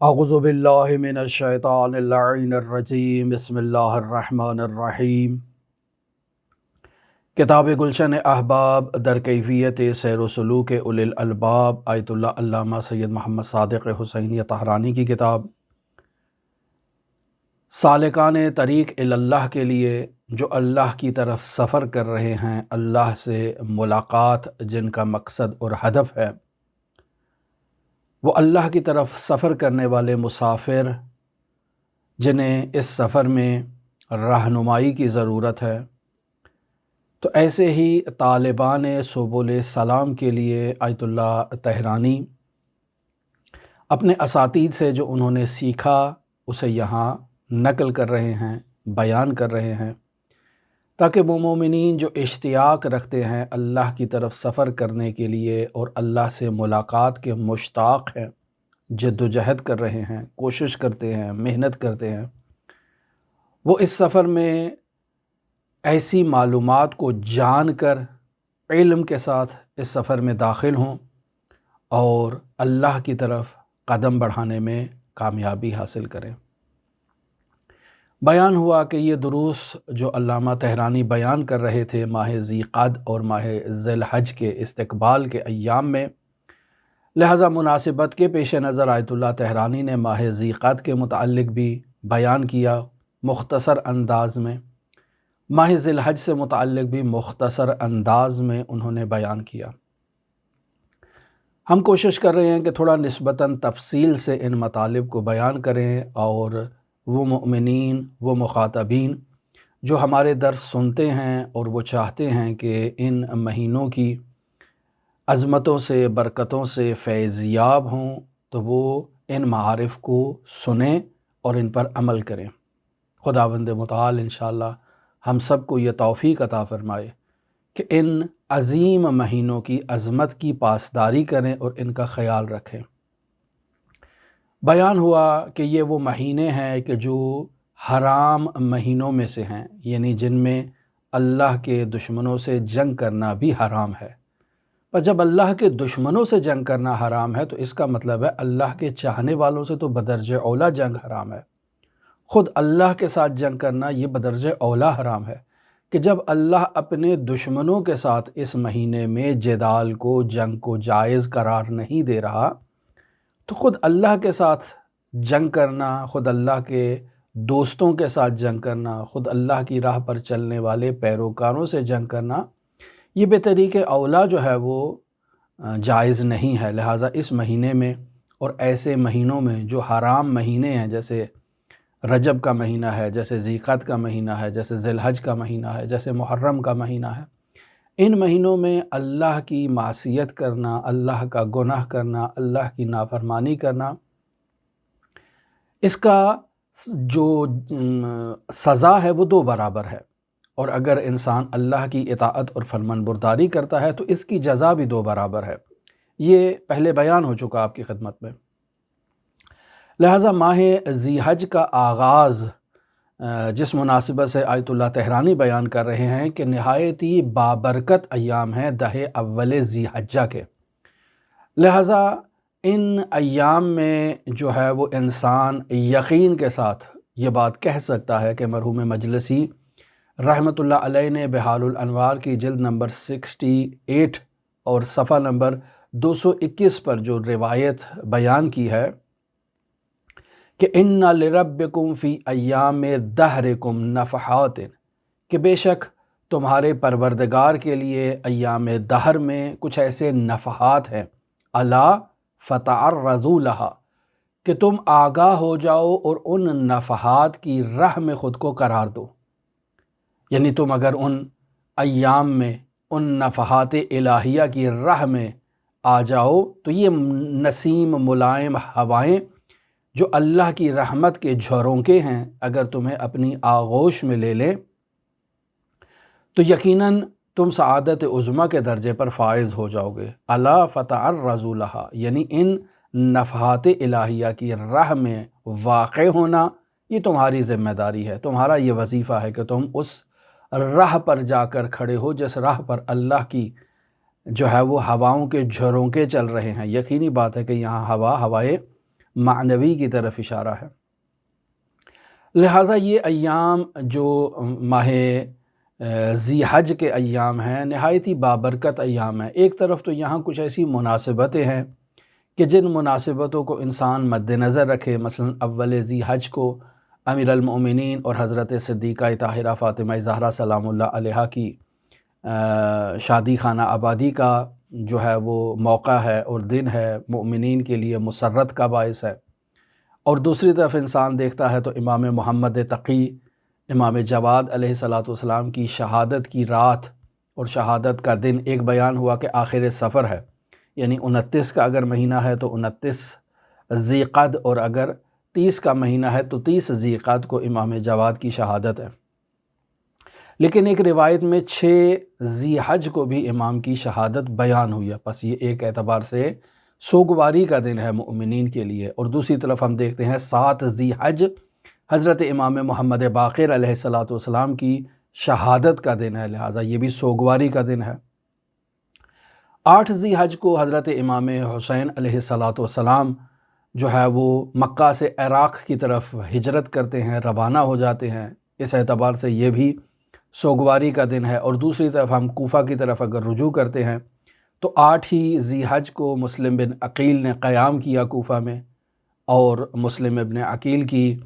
اعوذ باللہ من الشیطان اللعین الرجیم بسم اللہ الرحمن الرحیم۔ کتاب گلشن احباب در کیفیت سیر و سلوک اولی الالباب آیت اللہ علامہ سید محمد صادق حسینی طہرانی کی کتاب۔ سالکان طریق اللہ کے لیے جو اللہ کی طرف سفر کر رہے ہیں، اللہ سے ملاقات جن کا مقصد اور ہدف ہے، وہ اللہ کی طرف سفر کرنے والے مسافر جنہیں اس سفر میں رہنمائی کی ضرورت ہے، تو ایسے ہی طالبان سبل سلام کے لیے آیت اللہ طہرانی اپنے اساتید سے جو انہوں نے سیکھا اسے یہاں نقل کر رہے ہیں، بیان کر رہے ہیں، تاکہ وہ مومنین جو اشتیاق رکھتے ہیں اللہ کی طرف سفر کرنے کے لیے اور اللہ سے ملاقات کے مشتاق ہیں، جد و جہد کر رہے ہیں، کوشش کرتے ہیں، محنت کرتے ہیں، وہ اس سفر میں ایسی معلومات کو جان کر علم کے ساتھ اس سفر میں داخل ہوں اور اللہ کی طرف قدم بڑھانے میں کامیابی حاصل کریں۔ بیان ہوا کہ یہ دروس جو علامہ طہرانی بیان کر رہے تھے ماہ ذی قعد اور ماہ ذی الحج کے استقبال کے ایام میں، لہذا مناسبت کے پیش نظر آیت اللہ طہرانی نے ماہ ذی قعد کے متعلق بھی بیان کیا مختصر انداز میں، ماہ ذی الحج سے متعلق بھی مختصر انداز میں انہوں نے بیان کیا۔ ہم کوشش کر رہے ہیں کہ تھوڑا نسبتاً تفصیل سے ان مطالب کو بیان کریں، اور وہ مؤمنین، وہ مخاطبین جو ہمارے درس سنتے ہیں اور وہ چاہتے ہیں کہ ان مہینوں کی عظمتوں سے، برکتوں سے فیض یاب ہوں، تو وہ ان معارف کو سنیں اور ان پر عمل کریں۔ خداوند متعال انشاءاللہ ہم سب کو یہ توفیق عطا فرمائے کہ ان عظیم مہینوں کی عظمت کی پاسداری کریں اور ان کا خیال رکھیں۔ بیان ہوا کہ یہ وہ مہینے ہیں کہ جو حرام مہینوں میں سے ہیں، یعنی جن میں اللہ کے دشمنوں سے جنگ کرنا بھی حرام ہے۔ پر جب اللہ کے دشمنوں سے جنگ کرنا حرام ہے تو اس کا مطلب ہے اللہ کے چاہنے والوں سے تو بدرجہ اولا جنگ حرام ہے۔ خود اللہ کے ساتھ جنگ کرنا یہ بدرجہ اولا حرام ہے کہ جب اللہ اپنے دشمنوں کے ساتھ اس مہینے میں جدال کو، جنگ کو جائز قرار نہیں دے رہا، تو خود اللہ کے ساتھ جنگ کرنا، خود اللہ کے دوستوں کے ساتھ جنگ کرنا، خود اللہ کی راہ پر چلنے والے پیروکاروں سے جنگ کرنا، یہ بے طریق اولا جو ہے وہ جائز نہیں ہے۔ لہٰذا اس مہینے میں اور ایسے مہینوں میں جو حرام مہینے ہیں، جیسے رجب کا مہینہ ہے، جیسے ذی قعد کا مہینہ ہے، جیسے ذی الحج کا مہینہ ہے، جیسے محرم کا مہینہ ہے، ان مہینوں میں اللہ کی معصیت کرنا، اللہ کا گناہ کرنا، اللہ کی نافرمانی کرنا، اس کا جو سزا ہے وہ دو برابر ہے، اور اگر انسان اللہ کی اطاعت اور فرمان برداری کرتا ہے تو اس کی جزا بھی دو برابر ہے۔ یہ پہلے بیان ہو چکا آپ کی خدمت میں۔ لہٰذا ماہ ذی حج کا آغاز جس مناسبت سے آیت اللہ طہرانی بیان کر رہے ہیں کہ نہایت ہی بابرکت ایام ہیں 10 اول ذی حجہ کے، لہٰذا ان ایام میں جو ہے وہ انسان یقین کے ساتھ یہ بات کہہ سکتا ہے کہ مرحوم مجلسی رحمۃ اللہ علیہ نے بحال الانوار کی جلد نمبر 68 اور صفحہ نمبر 221 پر جو روایت بیان کی ہے کہ اِنَّ لِرَبِّكُمْ فِي أَيَّامِ دَهْرِكُمْ نَفَحَاتٍ، کہ بے شک تمہارے پروردگار کے لیے ایام دہر میں کچھ ایسے نفحات ہیں، الا فَتَعَرَّضُوا لَهَا، کہ تم آگاہ ہو جاؤ اور ان نفحات کی راہ میں خود کو قرار دو۔ یعنی تم اگر ان ایام میں ان نفحات الہیہ کی راہ میں آ جاؤ تو یہ نسیم ملائم ہوائیں جو اللہ کی رحمت کے جھرونکے ہیں، اگر تمہیں اپنی آغوش میں لے لیں تو یقیناً تم سعادت عظمیٰ کے درجے پر فائز ہو جاؤ گے۔ الا فتعرضوا لها، یعنی ان نفحات الہیہ کی راہ میں واقع ہونا یہ تمہاری ذمہ داری ہے، تمہارا یہ وظیفہ ہے کہ تم اس راہ پر جا کر کھڑے ہو جس راہ پر اللہ کی جو ہے وہ ہواؤں کے جھرونکے چل رہے ہیں۔ یقینی بات ہے کہ یہاں ہوائے معنوی کی طرف اشارہ ہے۔ لہٰذا یہ ایام جو ماہ ذی حج کے ایام ہیں نہایت ہی بابرکت ایام ہیں۔ ایک طرف تو یہاں کچھ ایسی مناسبتیں ہیں کہ جن مناسبتوں کو انسان مد نظر رکھے، مثلا اول ذی حج کو امیر المؤمنین اور حضرت صدیقہ طاہرہ فاطمہ زہرا سلام اللہ علیہا کی شادی خانہ آبادی کا جو ہے وہ موقع ہے اور دن ہے، مؤمنین کے لیے مسرت کا باعث ہے۔ اور دوسری طرف انسان دیکھتا ہے تو امام محمد تقی، امام جواد علیہ السلام کی شہادت کی رات اور شہادت کا دن ایک بیان ہوا کہ آخر سفر ہے، یعنی 29 کا اگر مہینہ ہے تو 29 ذی قعد، اور اگر 30 کا مہینہ ہے تو 30 ذی قعد کو امام جواد کی شہادت ہے۔ لیکن ایک روایت میں 6 ذی حج کو بھی امام کی شہادت بیان ہوئی ہے، پس یہ ایک اعتبار سے سوگواری کا دن ہے مؤمنین کے لیے۔ اور دوسری طرف ہم دیکھتے ہیں 7 ذی حج حضرت امام محمد باقر علیہ السلام کی شہادت کا دن ہے، لہٰذا یہ بھی سوگواری کا دن ہے۔ 8 ذی حج کو حضرت امام حسین علیہ السلام جو ہے وہ مکہ سے عراق کی طرف ہجرت کرتے ہیں، روانہ ہو جاتے ہیں، اس اعتبار سے یہ بھی سوگواری کا دن ہے۔ اور دوسری طرف ہم کوفہ کی طرف اگر رجوع کرتے ہیں تو 8 ہی ذی حج کو مسلم بن عقیل نے قیام کیا کوفہ میں، اور مسلم ابن عقیل کی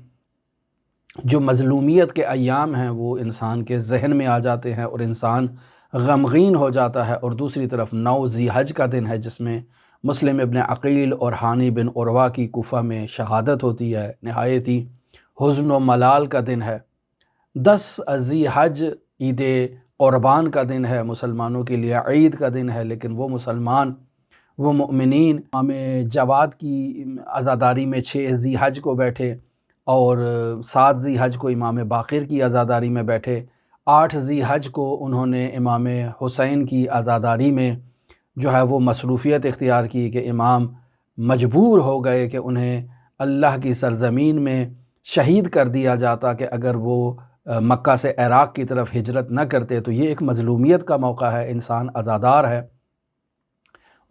جو مظلومیت کے ایام ہیں وہ انسان کے ذہن میں آ جاتے ہیں اور انسان غمگین ہو جاتا ہے۔ اور دوسری طرف 9 ذی حج کا دن ہے جس میں مسلم ابن عقیل اور ہانی بن عروہ کی کوفہ میں شہادت ہوتی ہے، نہایت ہی حزن و ملال کا دن ہے۔ 10 ذی حج عید قربان کا دن ہے، مسلمانوں کے لیے عید کا دن ہے، لیکن وہ مسلمان، وہ مؤمنین امام جواد کی عزاداری میں 6 ذی حج کو بیٹھے، اور 7 ذی حج کو امام باقر کی عزاداری میں بیٹھے، 8 ذی حج کو انہوں نے امام حسین کی عزاداری میں جو ہے وہ مصروفیت اختیار کی کہ امام مجبور ہو گئے کہ انہیں اللہ کی سرزمین میں شہید کر دیا جاتا کہ اگر وہ مکہ سے عراق کی طرف ہجرت نہ کرتے، تو یہ ایک مظلومیت کا موقع ہے، انسان عزادار ہے۔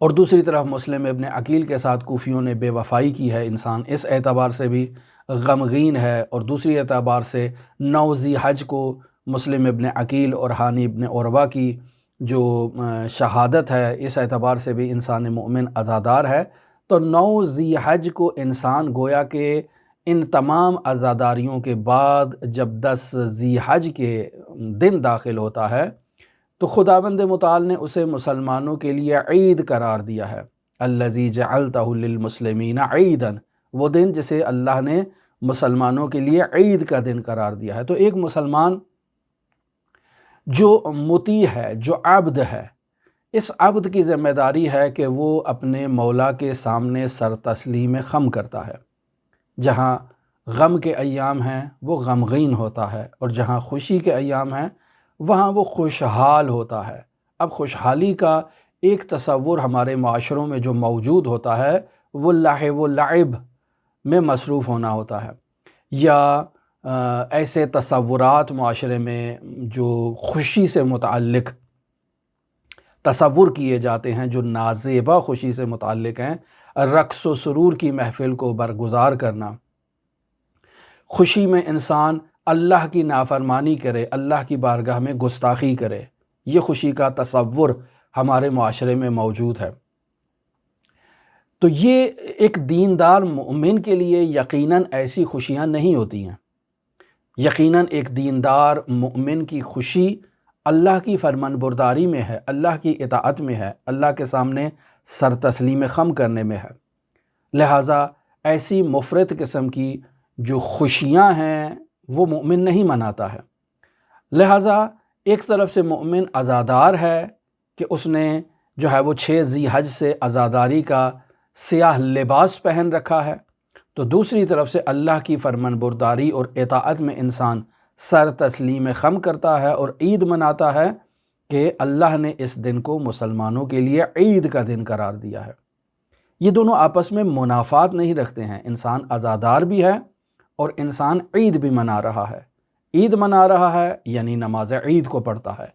اور دوسری طرف مسلم ابن عقیل کے ساتھ کوفیوں نے بے وفائی کی ہے، انسان اس اعتبار سے بھی غمگین ہے۔ اور دوسری اعتبار سے 9 ذی حج کو مسلم ابن عقیل اور ہانی ابن عروہ کی جو شہادت ہے، اس اعتبار سے بھی انسان مومن عزادار ہے۔ تو 9 ذی حج کو انسان گویا کہ ان تمام عزاداریوں کے بعد جب 10 ذی حج کے دن داخل ہوتا ہے تو خداوند متعال نے اسے مسلمانوں کے لیے عید قرار دیا ہے۔ الذی جعلتہ للمسلمین عیدا، وہ دن جسے اللہ نے مسلمانوں کے لیے عید کا دن قرار دیا ہے۔ تو ایک مسلمان جو مطیع ہے، جو عبد ہے، اس عبد کی ذمہ داری ہے کہ وہ اپنے مولا کے سامنے سر تسلیم خم کرتا ہے۔ جہاں غم کے ایام ہیں وہ غمگین ہوتا ہے، اور جہاں خوشی کے ایام ہیں وہاں وہ خوشحال ہوتا ہے۔ اب خوشحالی کا ایک تصور ہمارے معاشروں میں جو موجود ہوتا ہے وہ لہو و لعب میں مصروف ہونا ہوتا ہے، یا ایسے تصورات معاشرے میں جو خوشی سے متعلق تصور کیے جاتے ہیں، جو نازیبا خوشی سے متعلق ہیں، رقص و سرور کی محفل کو برگزار کرنا، خوشی میں انسان اللہ کی نافرمانی کرے، اللہ کی بارگاہ میں گستاخی کرے، یہ خوشی کا تصور ہمارے معاشرے میں موجود ہے۔ تو یہ ایک دیندار مومن کے لیے یقیناً ایسی خوشیاں نہیں ہوتی ہیں۔ یقیناً ایک دیندار مومن کی خوشی اللہ کی فرمان برداری میں ہے، اللہ کی اطاعت میں ہے، اللہ کے سامنے سر تسلیم خم کرنے میں ہے۔ لہٰذا ایسی مفرط قسم کی جو خوشیاں ہیں وہ مومن نہیں مناتا ہے۔ لہٰذا ایک طرف سے مومن عزادار ہے کہ اس نے جو ہے وہ 6 ذی حج سے عزاداری کا سیاہ لباس پہن رکھا ہے، تو دوسری طرف سے اللہ کی فرمان برداری اور اطاعت میں انسان سر تسلیم خم کرتا ہے اور عید مناتا ہے کہ اللہ نے اس دن کو مسلمانوں کے لیے عید کا دن قرار دیا ہے۔ یہ دونوں آپس میں منافات نہیں رکھتے ہیں، انسان عزادار بھی ہے اور انسان عید بھی منا رہا ہے۔ عید منا رہا ہے یعنی نماز عید کو پڑھتا ہے،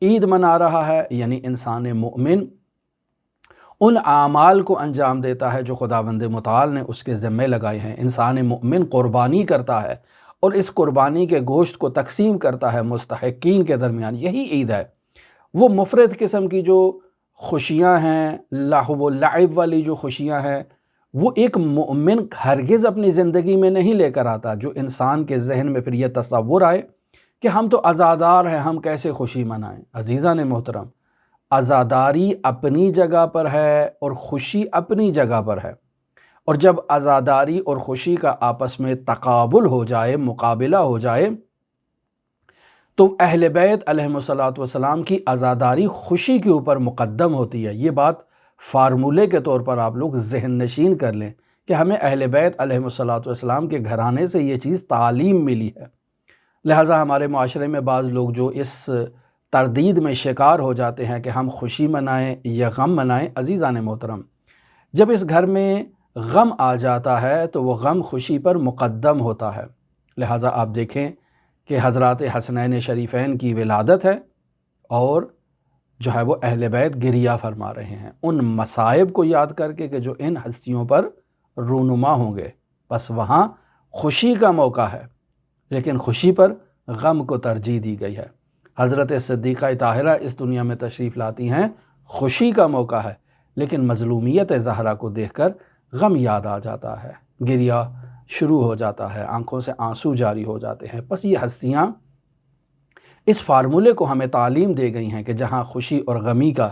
عید منا رہا ہے یعنی انسان مومن ان اعمال کو انجام دیتا ہے جو خداوند متعال نے اس کے ذمے لگائے ہیں۔ انسان مومن قربانی کرتا ہے اور اس قربانی کے گوشت کو تقسیم کرتا ہے مستحقین کے درمیان، یہی عید ہے۔ وہ مفرد قسم کی جو خوشیاں ہیں، لہو و لعب والی جو خوشیاں ہیں، وہ ایک مومن ہرگز اپنی زندگی میں نہیں لے کر آتا۔ جو انسان کے ذہن میں پھر یہ تصور آئے کہ ہم تو عزادار ہیں، ہم کیسے خوشی منائیں۔ عزیزان محترم، عزاداری اپنی جگہ پر ہے اور خوشی اپنی جگہ پر ہے، اور جب عزاداری اور خوشی کا آپس میں تقابل ہو جائے، مقابلہ ہو جائے، تو اہل بیت علیہم السلام کی عزاداری خوشی کے اوپر مقدم ہوتی ہے۔ یہ بات فارمولے کے طور پر آپ لوگ ذہن نشین کر لیں کہ ہمیں اہل بیت علیہم السلام کے گھرانے سے یہ چیز تعلیم ملی ہے۔ لہٰذا ہمارے معاشرے میں بعض لوگ جو اس تردید میں شکار ہو جاتے ہیں کہ ہم خوشی منائیں یا غم منائیں، عزیزان محترم، جب اس گھر میں غم آ جاتا ہے تو وہ غم خوشی پر مقدم ہوتا ہے۔ لہٰذا آپ دیکھیں کہ حضرات حسنین شریفین کی ولادت ہے اور جو ہے وہ اہل بیت گریہ فرما رہے ہیں ان مصائب کو یاد کر کے کہ جو ان ہستیوں پر رونما ہوں گے، بس وہاں خوشی کا موقع ہے، لیکن خوشی پر غم کو ترجیح دی گئی ہے۔ حضرت صدیقہ طاہرہ اس دنیا میں تشریف لاتی ہیں، خوشی کا موقع ہے، لیکن مظلومیت زہرا کو دیکھ کر غم یاد آ جاتا ہے، گریہ شروع ہو جاتا ہے، آنکھوں سے آنسو جاری ہو جاتے ہیں۔ بس یہ ہستیاں اس فارمولے کو ہمیں تعلیم دے گئی ہیں کہ جہاں خوشی اور غمی کا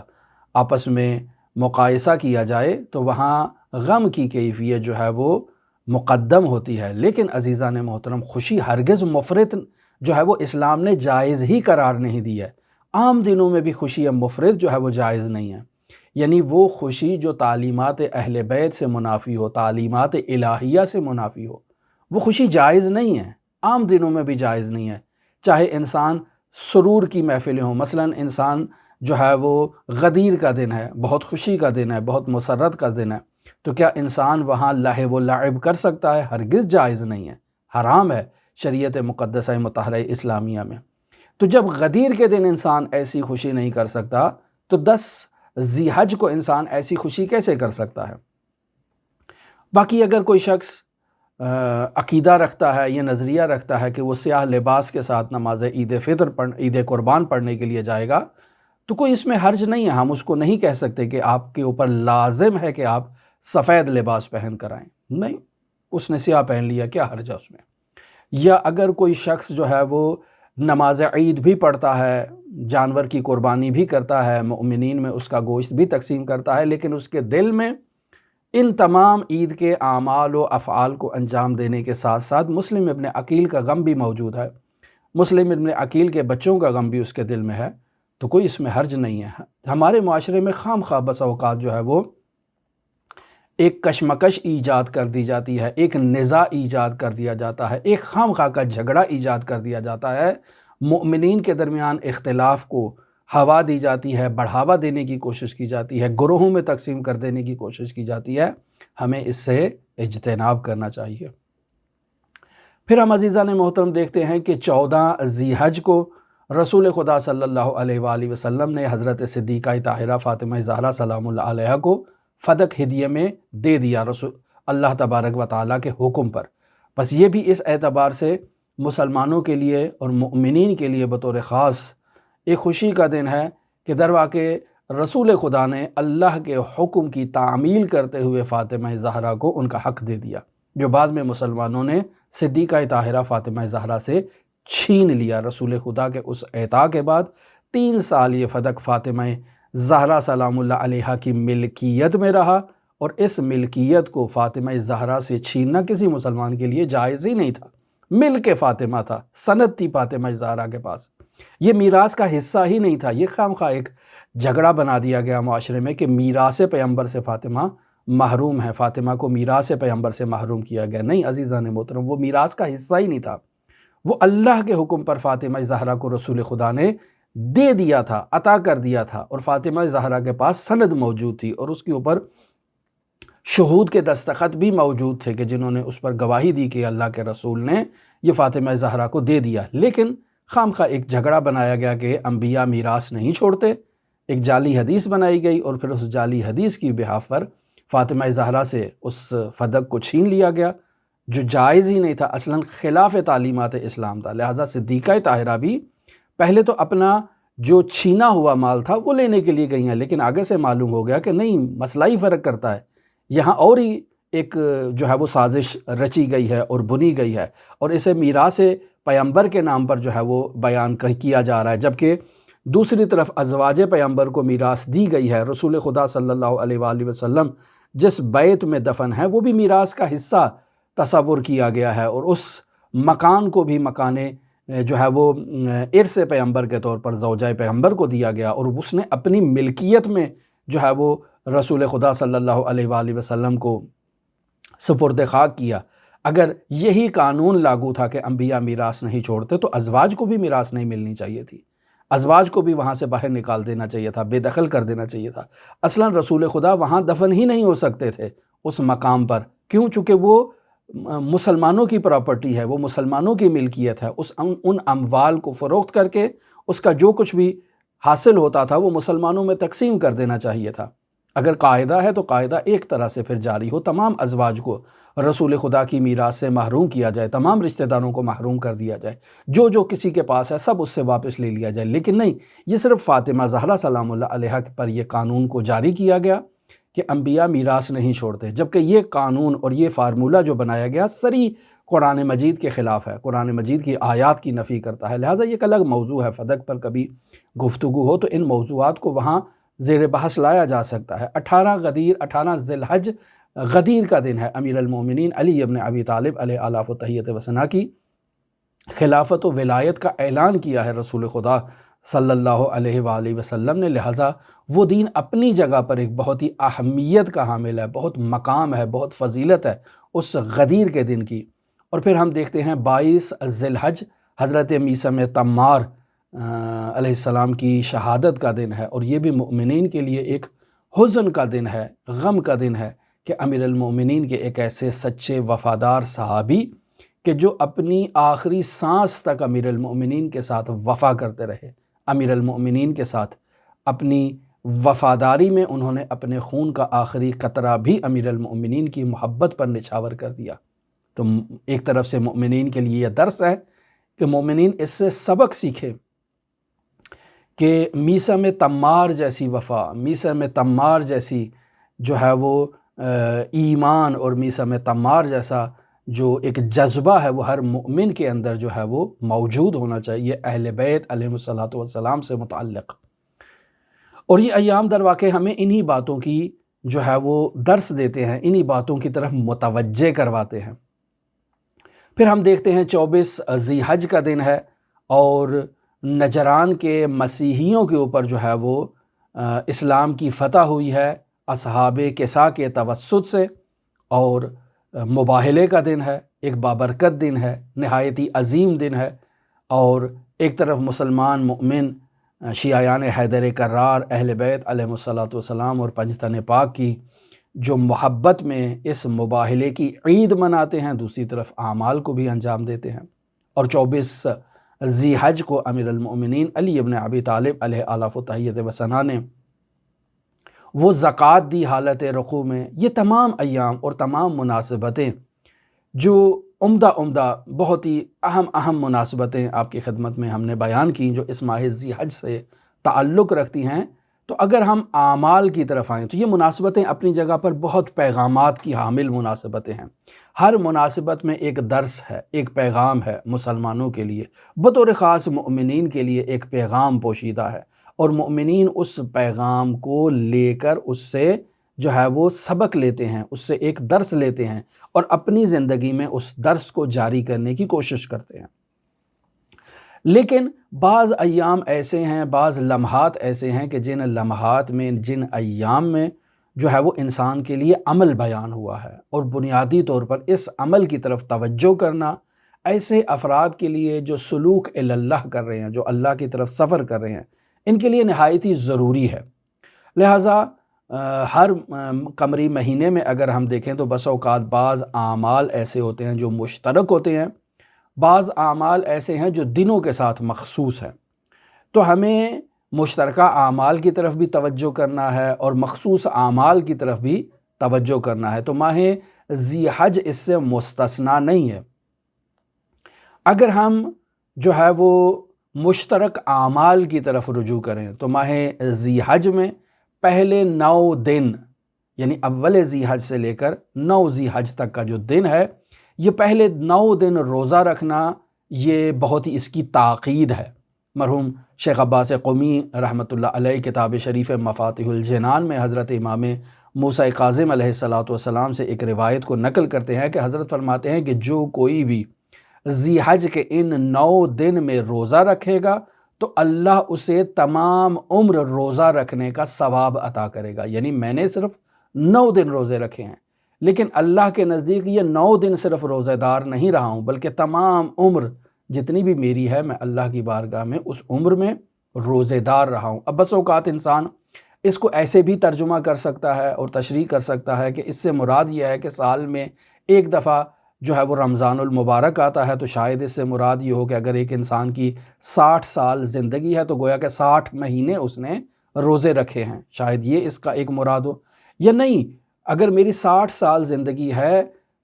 آپس میں مقایسہ کیا جائے تو وہاں غم کی کیفیت جو ہے وہ مقدم ہوتی ہے۔ لیکن عزیزان محترم، خوشی ہرگز مفرط جو ہے وہ اسلام نے جائز ہی قرار نہیں دی ہے۔ عام دنوں میں بھی خوشی مفرط جو ہے وہ جائز نہیں ہے، یعنی وہ خوشی جو تعلیمات اہل بیت سے منافی ہو، تعلیمات الہیہ سے منافی ہو، وہ خوشی جائز نہیں ہے، عام دنوں میں بھی جائز نہیں ہے۔ چاہے انسان سرور کی محفلیں ہوں، مثلا انسان جو ہے وہ غدیر کا دن ہے، بہت خوشی کا دن ہے، بہت مسرت کا دن ہے، تو کیا انسان وہاں لہو و لعب کر سکتا ہے؟ ہرگز جائز نہیں ہے، حرام ہے شریعت مقدسہ مطہرہ اسلامیہ میں۔ تو جب غدیر کے دن انسان ایسی خوشی نہیں کر سکتا تو 10 ذی حج کو انسان ایسی خوشی کیسے کر سکتا ہے؟ باقی اگر کوئی شخص عقیدہ رکھتا ہے، یہ نظریہ رکھتا ہے کہ وہ سیاہ لباس کے ساتھ نماز عید قربان پڑھنے کے لیے جائے گا، تو کوئی اس میں حرج نہیں ہے۔ ہم اس کو نہیں کہہ سکتے کہ آپ کے اوپر لازم ہے کہ آپ سفید لباس پہن کر آئیں، نہیں، اس نے سیاہ پہن لیا، کیا حرج ہے اس میں؟ یا اگر کوئی شخص جو ہے وہ نماز عید بھی پڑھتا ہے، جانور کی قربانی بھی کرتا ہے، مومنین میں اس کا گوشت بھی تقسیم کرتا ہے، لیکن اس کے دل میں ان تمام عید کے اعمال و افعال کو انجام دینے کے ساتھ ساتھ مسلم ابن عقیل کا غم بھی موجود ہے، مسلم ابن عقیل کے بچوں کا غم بھی اس کے دل میں ہے، تو کوئی اس میں حرج نہیں ہے۔ ہمارے معاشرے میں خام خواہ بس اوقات جو ہے وہ ایک کشمکش ایجاد کر دی جاتی ہے، ایک نزاع ایجاد کر دیا جاتا ہے، ایک خام خواہ کا جھگڑا ایجاد کر دیا جاتا ہے، مؤمنین کے درمیان اختلاف کو ہوا دی جاتی ہے، بڑھاوا دینے کی کوشش کی جاتی ہے، گروہوں میں تقسیم کر دینے کی کوشش کی جاتی ہے۔ ہمیں اس سے اجتناب کرنا چاہیے۔ پھر ہم عزیزان محترم دیکھتے ہیں کہ 14 ذی حج کو رسول خدا صلی اللہ علیہ وآلہ وسلم نے حضرت صدیقہ طاہرہ فاطمہ زہرا سلام اللہ علیہا کو فدق ہدیے میں دے دیا رسول اللہ تبارک و تعالیٰ کے حکم پر۔ بس یہ بھی اس اعتبار سے مسلمانوں کے لیے اور مؤمنین کے لیے بطور خاص ایک خوشی کا دن ہے کہ درواقع رسول خدا نے اللہ کے حکم کی تعمیل کرتے ہوئے فاطمہ زہرا کو ان کا حق دے دیا، جو بعد میں مسلمانوں نے صدیقہ طاہرہ فاطمہ زہرا سے چھین لیا۔ رسول خدا کے اس عطا کے بعد 3 سال یہ فدق فاطمہ زہرا سلام اللہ علیہا کی ملکیت میں رہا، اور اس ملکیت کو فاطمہ زہرا سے چھیننا کسی مسلمان کے لیے جائز ہی نہیں تھا۔ ملک فاطمہ تھا، سند تھی فاطمہ زہرا کے پاس، یہ میراث کا حصہ ہی نہیں تھا۔ یہ خام خواہ ایک جھگڑا بنا دیا گیا معاشرے میں کہ میراث پیغمبر سے فاطمہ محروم ہے، فاطمہ کو میراث پیغمبر سے محروم کیا گیا۔ نہیں عزیزان محترم، وہ میراث کا حصہ ہی نہیں تھا، وہ اللہ کے حکم پر فاطمہ زہرا کو رسول خدا نے دے دیا تھا، عطا کر دیا تھا، اور فاطمہ زہرا کے پاس سند موجود تھی اور اس کے اوپر شہود کے دستخط بھی موجود تھے کہ جنہوں نے اس پر گواہی دی کہ اللہ کے رسول نے یہ فاطمہ زہرا کو دے دیا۔ لیکن خام خواہ ایک جھگڑا بنایا گیا کہ انبیاء میراث نہیں چھوڑتے، ایک جعلی حدیث بنائی گئی اور پھر اس جعلی حدیث کی بحاف پر فاطمہ زہرا سے اس فدق کو چھین لیا گیا جو جائز ہی نہیں تھا، اصلاً خلاف تعلیمات اسلام تھا۔ لہٰذا صدیقہ طاہرہ بھی پہلے تو اپنا جو چھینا ہوا مال تھا وہ لینے کے لیے گئی ہیں، لیکن آگے سے معلوم ہو گیا کہ نہیں، مسئلہ ہی فرق کرتا ہے، یہاں اور ہی ایک جو ہے وہ سازش رچی گئی ہے اور بنی گئی ہے، اور اسے میراث پیغمبر کے نام پر جو ہے وہ بیان کیا جا رہا ہے، جبکہ دوسری طرف ازواج پیغمبر کو میراث دی گئی ہے۔ رسول خدا صلی اللہ علیہ وآلہ وسلم جس بیت میں دفن ہے وہ بھی میراث کا حصہ تصور کیا گیا ہے، اور اس مکان کو بھی مکان جو ہے وہ ارث پیغمبر کے طور پر زوجہ پیغمبر کو دیا گیا، اور اس نے اپنی ملکیت میں جو ہے وہ رسول خدا صلی اللہ علیہ وآلہ وسلم کو سپرد خاک کیا۔ اگر یہی قانون لاگو تھا کہ انبیاء میراث نہیں چھوڑتے تو ازواج کو بھی میراث نہیں ملنی چاہیے تھی، ازواج کو بھی وہاں سے باہر نکال دینا چاہیے تھا، بے دخل کر دینا چاہیے تھا۔ اصلاً رسول خدا وہاں دفن ہی نہیں ہو سکتے تھے اس مقام پر، کیوں؟ چونکہ وہ مسلمانوں کی پراپرٹی ہے، وہ مسلمانوں کی ملکیت ہے، ان اموال کو فروخت کر کے اس کا جو کچھ بھی حاصل ہوتا تھا وہ مسلمانوں میں تقسیم کر دینا چاہیے تھا۔ اگر قاعدہ ہے تو قاعدہ ایک طرح سے پھر جاری ہو، تمام ازواج کو رسول خدا کی میراث سے محروم کیا جائے، تمام رشتہ داروں کو محروم کر دیا جائے، جو کسی کے پاس ہے سب اس سے واپس لے لیا جائے، لیکن نہیں، یہ صرف فاطمہ زہرا سلام اللہ علیہا پر یہ قانون کو جاری کیا گیا کہ انبیاء میراث نہیں چھوڑتے، جبکہ یہ قانون اور یہ فارمولہ جو بنایا گیا صریح قرآن مجید کے خلاف ہے، قرآن مجید کی آیات کی نفی کرتا ہے۔ لہٰذا یہ ایک الگ موضوع ہے، فدق پر کبھی گفتگو ہو تو ان موضوعات کو وہاں زیر بحث لایا جا سکتا ہے۔ 18 ذی الحج غدیر کا دن ہے، امیر المومنین علی ابن ابی طالب علیہ آلاف و تحیت و ثنا کی خلافت و ولایت کا اعلان کیا ہے رسول خدا صلی اللہ علیہ وآلہ وسلم نے، لہٰذا وہ دین اپنی جگہ پر ایک بہت ہی اہمیت کا حامل ہے، بہت مقام ہے، بہت فضیلت ہے اس غدیر کے دن کی۔ اور پھر ہم دیکھتے ہیں 22 ذی الحج حضرت میثم تمار علیہ السلام کی شہادت کا دن ہے، اور یہ بھی مؤمنین کے لیے ایک حزن کا دن ہے، غم کا دن ہے کہ امیر المومنین کے ایک ایسے سچے وفادار صحابی کہ جو اپنی آخری سانس تک امیر المومنین کے ساتھ وفا کرتے رہے، امیر المومنین کے ساتھ اپنی وفاداری میں انہوں نے اپنے خون کا آخری قطرہ بھی امیر المومنین کی محبت پر نچھاور کر دیا۔ تو ایک طرف سے مومنین کے لیے یہ درس ہے کہ مومنین اس سے سبق سیکھے کہ میثم تمار جیسی وفا، میثم تمار جیسی جو ہے وہ ایمان، اور میثم تمار جیسا جو ایک جذبہ ہے وہ ہر مومن کے اندر جو ہے وہ موجود ہونا چاہیے اہل بیت علیہ السلام سے متعلق۔ اور یہ ایام در واقع ہمیں انہی باتوں کی جو ہے وہ درس دیتے ہیں، انہی باتوں کی طرف متوجہ کرواتے ہیں۔ پھر ہم دیکھتے ہیں 24 ذی حج کا دن ہے، اور نجران کے مسیحیوں کے اوپر جو ہے وہ اسلام کی فتح ہوئی ہے اصحاب کسا کے توسط سے، اور مباہلے کا دن ہے، ایک بابرکت دن ہے، نہایت ہی عظیم دن ہے۔ اور ایک طرف مسلمان مومن شیعیان حیدر کرار اہل بیت علیہ السلام اور پنجتن پاک کی جو محبت میں اس مباہلے کی عید مناتے ہیں، دوسری طرف اعمال کو بھی انجام دیتے ہیں۔ اور 24 ذی حج کو امیر المؤمنین علی ابن ابی طالب علیہ آلاف و تحیت و ثنا نے وہ زکوٰۃ دی حالت رقوع میں۔ یہ تمام ایام اور تمام مناسبتیں جو عمدہ بہت ہی اہم مناسبتیں آپ کی خدمت میں ہم نے بیان کی جو اس ماہ ذی حج سے تعلق رکھتی ہیں، تو اگر ہم اعمال کی طرف آئیں تو یہ مناسبتیں اپنی جگہ پر بہت پیغامات کی حامل مناسبتیں ہیں۔ ہر مناسبت میں ایک درس ہے، ایک پیغام ہے مسلمانوں کے لیے، بطور خاص مؤمنین کے لیے ایک پیغام پوشیدہ ہے، اور مؤمنین اس پیغام کو لے کر اس سے جو ہے وہ سبق لیتے ہیں، اس سے ایک درس لیتے ہیں، اور اپنی زندگی میں اس درس کو جاری کرنے کی کوشش کرتے ہیں۔ لیکن بعض ایام ایسے ہیں، بعض لمحات ایسے ہیں کہ جن لمحات میں، جن ایام میں جو ہے وہ انسان کے لیے عمل بیان ہوا ہے، اور بنیادی طور پر اس عمل کی طرف توجہ کرنا ایسے افراد کے لیے جو سلوک اللہ کر رہے ہیں، جو اللہ کی طرف سفر کر رہے ہیں، ان کے لیے نہایت ہی ضروری ہے۔ لہٰذا ہر قمری مہینے میں اگر ہم دیکھیں تو بس اوقات بعض اعمال ایسے ہوتے ہیں جو مشترک ہوتے ہیں، بعض اعمال ایسے ہیں جو دنوں کے ساتھ مخصوص ہیں، تو ہمیں مشترکہ اعمال کی طرف بھی توجہ کرنا ہے اور مخصوص اعمال کی طرف بھی توجہ کرنا ہے۔ تو ماہ ذی حج اس سے مستثنیٰ نہیں ہے۔ اگر ہم جو ہے وہ مشترک اعمال کی طرف رجوع کریں تو ماہ ذی حج میں پہلے 9 دن، یعنی اول ذی حج سے لے کر 9 ذی حج تک کا جو دن ہے، یہ پہلے 9 دن روزہ رکھنا یہ بہت ہی اس کی تاکید ہے۔ مرحوم شیخ عباس قمی رحمۃ اللہ علیہ کتاب شریف مفاتیح الجنان میں حضرت امام موسیٰ کاظم علیہ السلام سے ایک روایت کو نقل کرتے ہیں کہ حضرت فرماتے ہیں کہ جو کوئی بھی ذی حج کے ان 9 دن میں روزہ رکھے گا تو اللہ اسے تمام عمر روزہ رکھنے کا ثواب عطا کرے گا۔ یعنی میں نے صرف 9 دن روزے رکھے ہیں، لیکن اللہ کے نزدیک یہ 9 دن صرف روزہ دار نہیں رہا ہوں، بلکہ تمام عمر جتنی بھی میری ہے میں اللہ کی بارگاہ میں اس عمر میں روزے دار رہا ہوں۔ اب بس اوقات انسان اس کو ایسے بھی ترجمہ کر سکتا ہے اور تشریح کر سکتا ہے کہ اس سے مراد یہ ہے کہ سال میں ایک دفعہ جو ہے وہ رمضان المبارک آتا ہے، تو شاید اس سے مراد یہ ہو کہ اگر ایک انسان کی 60 سال زندگی ہے تو گویا کہ 60 مہینے اس نے روزے رکھے ہیں، شاید یہ اس کا ایک مراد ہو۔ یا نہیں، اگر میری 60 سال زندگی ہے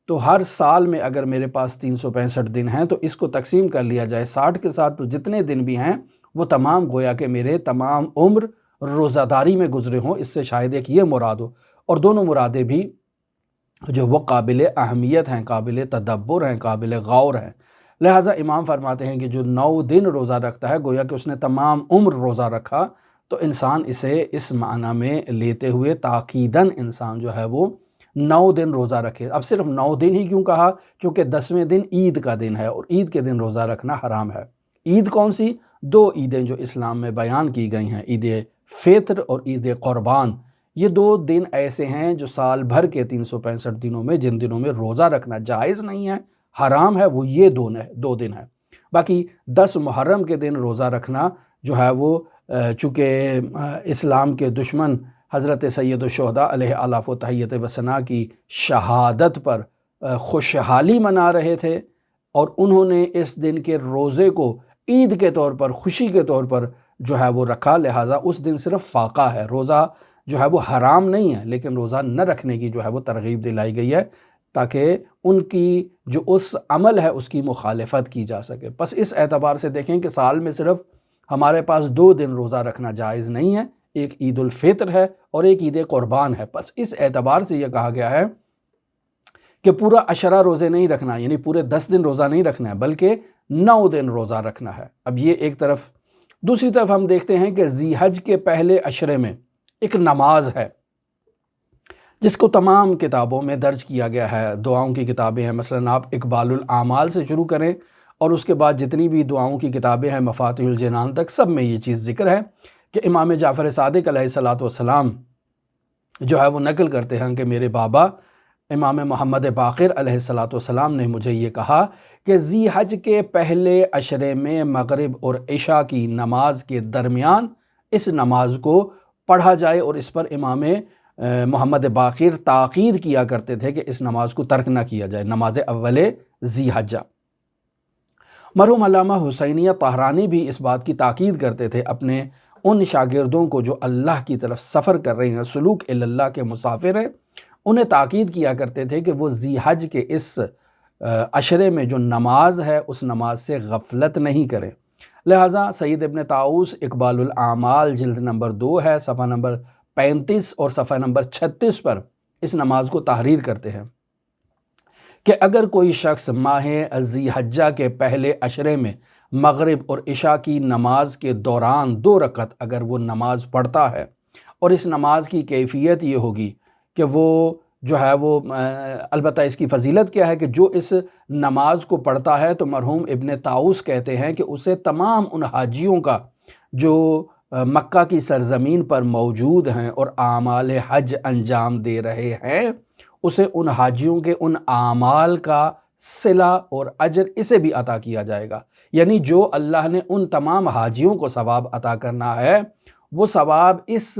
تو ہر سال میں اگر میرے پاس 365 دن ہیں تو اس کو تقسیم کر لیا جائے 60 کے ساتھ، تو جتنے دن بھی ہیں وہ تمام گویا کہ میرے تمام عمر روزہ داری میں گزرے ہوں، اس سے شاید ایک یہ مراد ہو۔ اور دونوں مرادیں بھی جو وہ قابل اہمیت ہیں، قابل تدبر ہیں، قابل غور ہیں۔ لہٰذا امام فرماتے ہیں کہ جو 9 دن روزہ رکھتا ہے گویا کہ اس نے تمام عمر روزہ رکھا، تو انسان اسے اس معنی میں لیتے ہوئے تاکیداً انسان جو ہے وہ 9 دن روزہ رکھے۔ اب صرف 9 دن ہی کیوں کہا؟ چونکہ 10ویں دن عید کا دن ہے اور عید کے دن روزہ رکھنا حرام ہے۔ عید کون سی؟ 2 عیدیں جو اسلام میں بیان کی گئی ہیں، عید فطر اور عید قربان۔ یہ 2 دن ایسے ہیں جو سال بھر کے 365 دنوں میں جن دنوں میں روزہ رکھنا جائز نہیں ہے، حرام ہے، وہ یہ 2 دن ہیں۔ باقی 10 محرم کے دن روزہ رکھنا جو ہے وہ چونکہ اسلام کے دشمن حضرت سید الشہداء علیہ آلاف و تحیت و ثنا کی شہادت پر خوشحالی منا رہے تھے، اور انہوں نے اس دن کے روزے کو عید کے طور پر، خوشی کے طور پر جو ہے وہ رکھا، لہٰذا اس دن صرف فاقہ ہے، روزہ جو ہے وہ حرام نہیں ہے، لیکن روزہ نہ رکھنے کی جو ہے وہ ترغیب دلائی گئی ہے تاکہ ان کی جو اس عمل ہے اس کی مخالفت کی جا سکے۔ بس اس اعتبار سے دیکھیں کہ سال میں صرف ہمارے پاس 2 دن روزہ رکھنا جائز نہیں ہے، ایک عید الفطر ہے اور ایک عید قربان ہے۔ بس اس اعتبار سے یہ کہا گیا ہے کہ پورا عشرہ روزے نہیں رکھنا، یعنی پورے 10 دن روزہ نہیں رکھنا ہے، بلکہ 9 دن روزہ رکھنا ہے۔ اب یہ ایک طرف۔ دوسری طرف ہم دیکھتے ہیں کہ ذی حج کے پہلے عشرے میں ایک نماز ہے جس کو تمام کتابوں میں درج کیا گیا ہے، دعاؤں کی کتابیں ہیں، مثلا آپ اقبال الاعمال سے شروع کریں اور اس کے بعد جتنی بھی دعاؤں کی کتابیں ہیں مفاتیح الجنان تک، سب میں یہ چیز ذکر ہے کہ امام جعفر صادق علیہ السلام جو ہے وہ نقل کرتے ہیں کہ میرے بابا امام محمد باقر علیہ السلام نے مجھے یہ کہا کہ ذی حج کے پہلے عشرے میں مغرب اور عشاء کی نماز کے درمیان اس نماز کو پڑھا جائے، اور اس پر امام محمد باقر تاکید کیا کرتے تھے کہ اس نماز کو ترک نہ کیا جائے، نماز اول ذی حجہ۔ مرحوم علامہ حسینیہ طہرانی بھی اس بات کی تاکید کرتے تھے اپنے ان شاگردوں کو جو اللہ کی طرف سفر کر رہے ہیں، سلوک اللہ کے مسافر ہیں، انہیں تاکید کیا کرتے تھے کہ وہ ذی حج کے اس عشرے میں جو نماز ہے اس نماز سے غفلت نہیں کریں۔ لہٰذا سید ابن طاؤس اقبال الاعمال جلد نمبر 2 ہے، صفحہ نمبر 35 اور صفحہ نمبر 36 پر اس نماز کو تحریر کرتے ہیں کہ اگر کوئی شخص ماہ ذی حجہ کے پہلے عشرے میں مغرب اور عشاء کی نماز کے دوران 2 رکعت اگر وہ نماز پڑھتا ہے، اور اس نماز کی کیفیت یہ ہوگی کہ وہ جو ہے وہ البتہ اس کی فضیلت کیا ہے کہ جو اس نماز کو پڑھتا ہے تو مرحوم ابن طاؤس کہتے ہیں کہ اسے تمام ان حاجیوں کا جو مکہ کی سرزمین پر موجود ہیں اور اعمال حج انجام دے رہے ہیں، اسے ان حاجیوں کے ان اعمال کا صلہ اور اجر اسے بھی عطا کیا جائے گا۔ یعنی جو اللہ نے ان تمام حاجیوں کو ثواب عطا کرنا ہے، وہ ثواب اس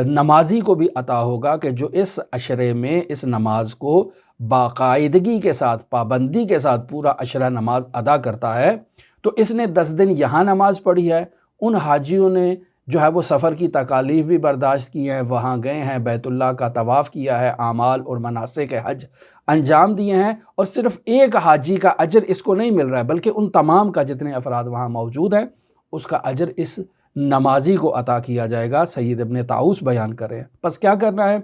نمازی کو بھی عطا ہوگا کہ جو اس عشرے میں اس نماز کو باقاعدگی کے ساتھ، پابندی کے ساتھ پورا عشرہ نماز ادا کرتا ہے۔ تو اس نے 10 دن یہاں نماز پڑھی ہے، ان حاجیوں نے جو ہے وہ سفر کی تکالیف بھی برداشت کی ہیں، وہاں گئے ہیں، بیت اللہ کا طواف کیا ہے، اعمال اور مناسک حج انجام دیے ہیں، اور صرف ایک حاجی کا اجر اس کو نہیں مل رہا ہے بلکہ ان تمام کا جتنے افراد وہاں موجود ہیں اس کا اجر اس نمازی کو عطا کیا جائے گا، سید ابن طاؤس بیان کر رہے ہیں۔ بس کیا کرنا ہے؟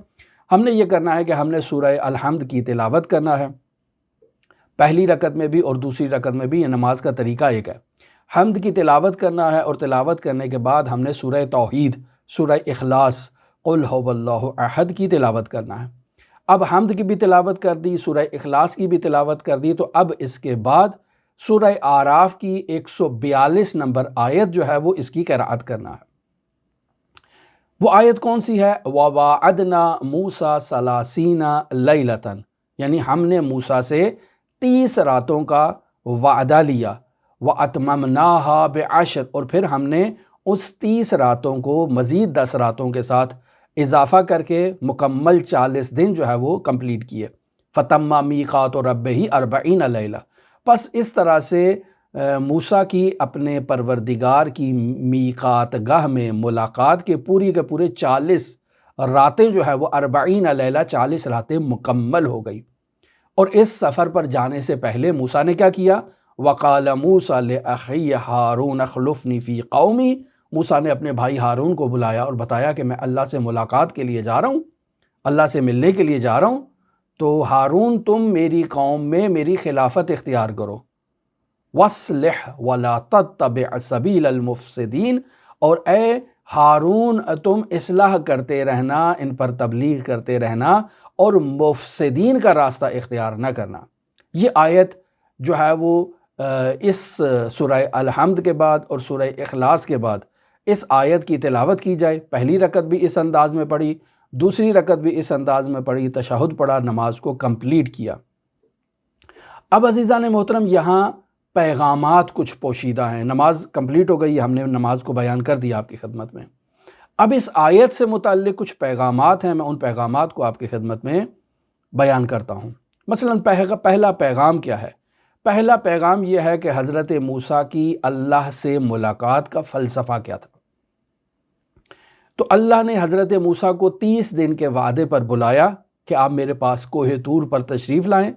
ہم نے یہ کرنا ہے کہ ہم نے سورہ الحمد کی تلاوت کرنا ہے، پہلی رکعت میں بھی اور دوسری رکعت میں بھی۔ یہ نماز کا طریقہ ایک ہے، حمد کی تلاوت کرنا ہے، اور تلاوت کرنے کے بعد ہم نے سورہ توحید، سورہ اخلاص، قل هو اللہ احد کی تلاوت کرنا ہے۔ اب حمد کی بھی تلاوت کر دی، سورہ اخلاص کی بھی تلاوت کر دی، تو اب اس کے بعد سورہ اعراف کی 142 نمبر آیت جو ہے وہ اس کی قرأت کرنا ہے۔ وہ آیت کون سی ہے؟ وَوَاعَدْنَا مُوسَىٰ ثَلَاثِينَ لَيْلَةً، یعنی ہم نے موسیٰ سے 30 راتوں کا وعدہ لیا، وَأَتْمَمْنَاهَا بِعَشْرٍ، اور پھر ہم نے اس 30 راتوں کو مزید 10 راتوں کے ساتھ اضافہ کر کے مکمل 40 دن جو ہے وہ کمپلیٹ کیے۔ فَتَمَّ مِيقَاتُ رَبِّهِ 40 لَيْلَةً، پس اس طرح سے موسیٰ کی اپنے پروردگار کی میقات گاہ میں ملاقات کے پورے 40 راتیں جو ہے وہ 40 لیلہ 40 راتیں مکمل ہو گئی۔ اور اس سفر پر جانے سے پہلے موسیٰ نے کیا کیا؟ وَقَالَ مُوسَىٰ لِأَخِيهِ هَارُونَ اخْلُفْنِي فِي قَوْمِي، موسیٰ نے اپنے بھائی ہارون کو بلایا اور بتایا کہ میں اللہ سے ملاقات کے لیے جا رہا ہوں، اللہ سے ملنے کے لیے جا رہا ہوں، تو ہارون تم میری قوم میں میری خلافت اختیار کرو۔ وَاصْلِحْ وَلَا تَتَّبِعْ سَبِيلَ الْمُفْسِدِينَ، اور اے ہارون تم اصلاح کرتے رہنا، ان پر تبلیغ کرتے رہنا، اور مفسدین کا راستہ اختیار نہ کرنا۔ یہ آیت جو ہے وہ اس سورہ الحمد کے بعد اور سورہ اخلاص کے بعد اس آیت کی تلاوت کی جائے۔ پہلی رکعت بھی اس انداز میں پڑھی، دوسری رکعت بھی اس انداز میں پڑھی، تشہد پڑھا، نماز کو کمپلیٹ کیا۔ اب عزیزان محترم یہاں پیغامات کچھ پوشیدہ ہیں۔ نماز کمپلیٹ ہو گئی، ہم نے نماز کو بیان کر دیا آپ کی خدمت میں۔ اب اس آیت سے متعلق کچھ پیغامات ہیں، میں ان پیغامات کو آپ کی خدمت میں بیان کرتا ہوں۔ مثلا پہلا پیغام کیا ہے؟ پہلا پیغام یہ ہے کہ حضرت موسیٰ کی اللہ سے ملاقات کا فلسفہ کیا تھا۔ تو اللہ نے حضرت موسیٰ کو 30 دن کے وعدے پر بلایا کہ آپ میرے پاس کوہ طور پر تشریف لائیں،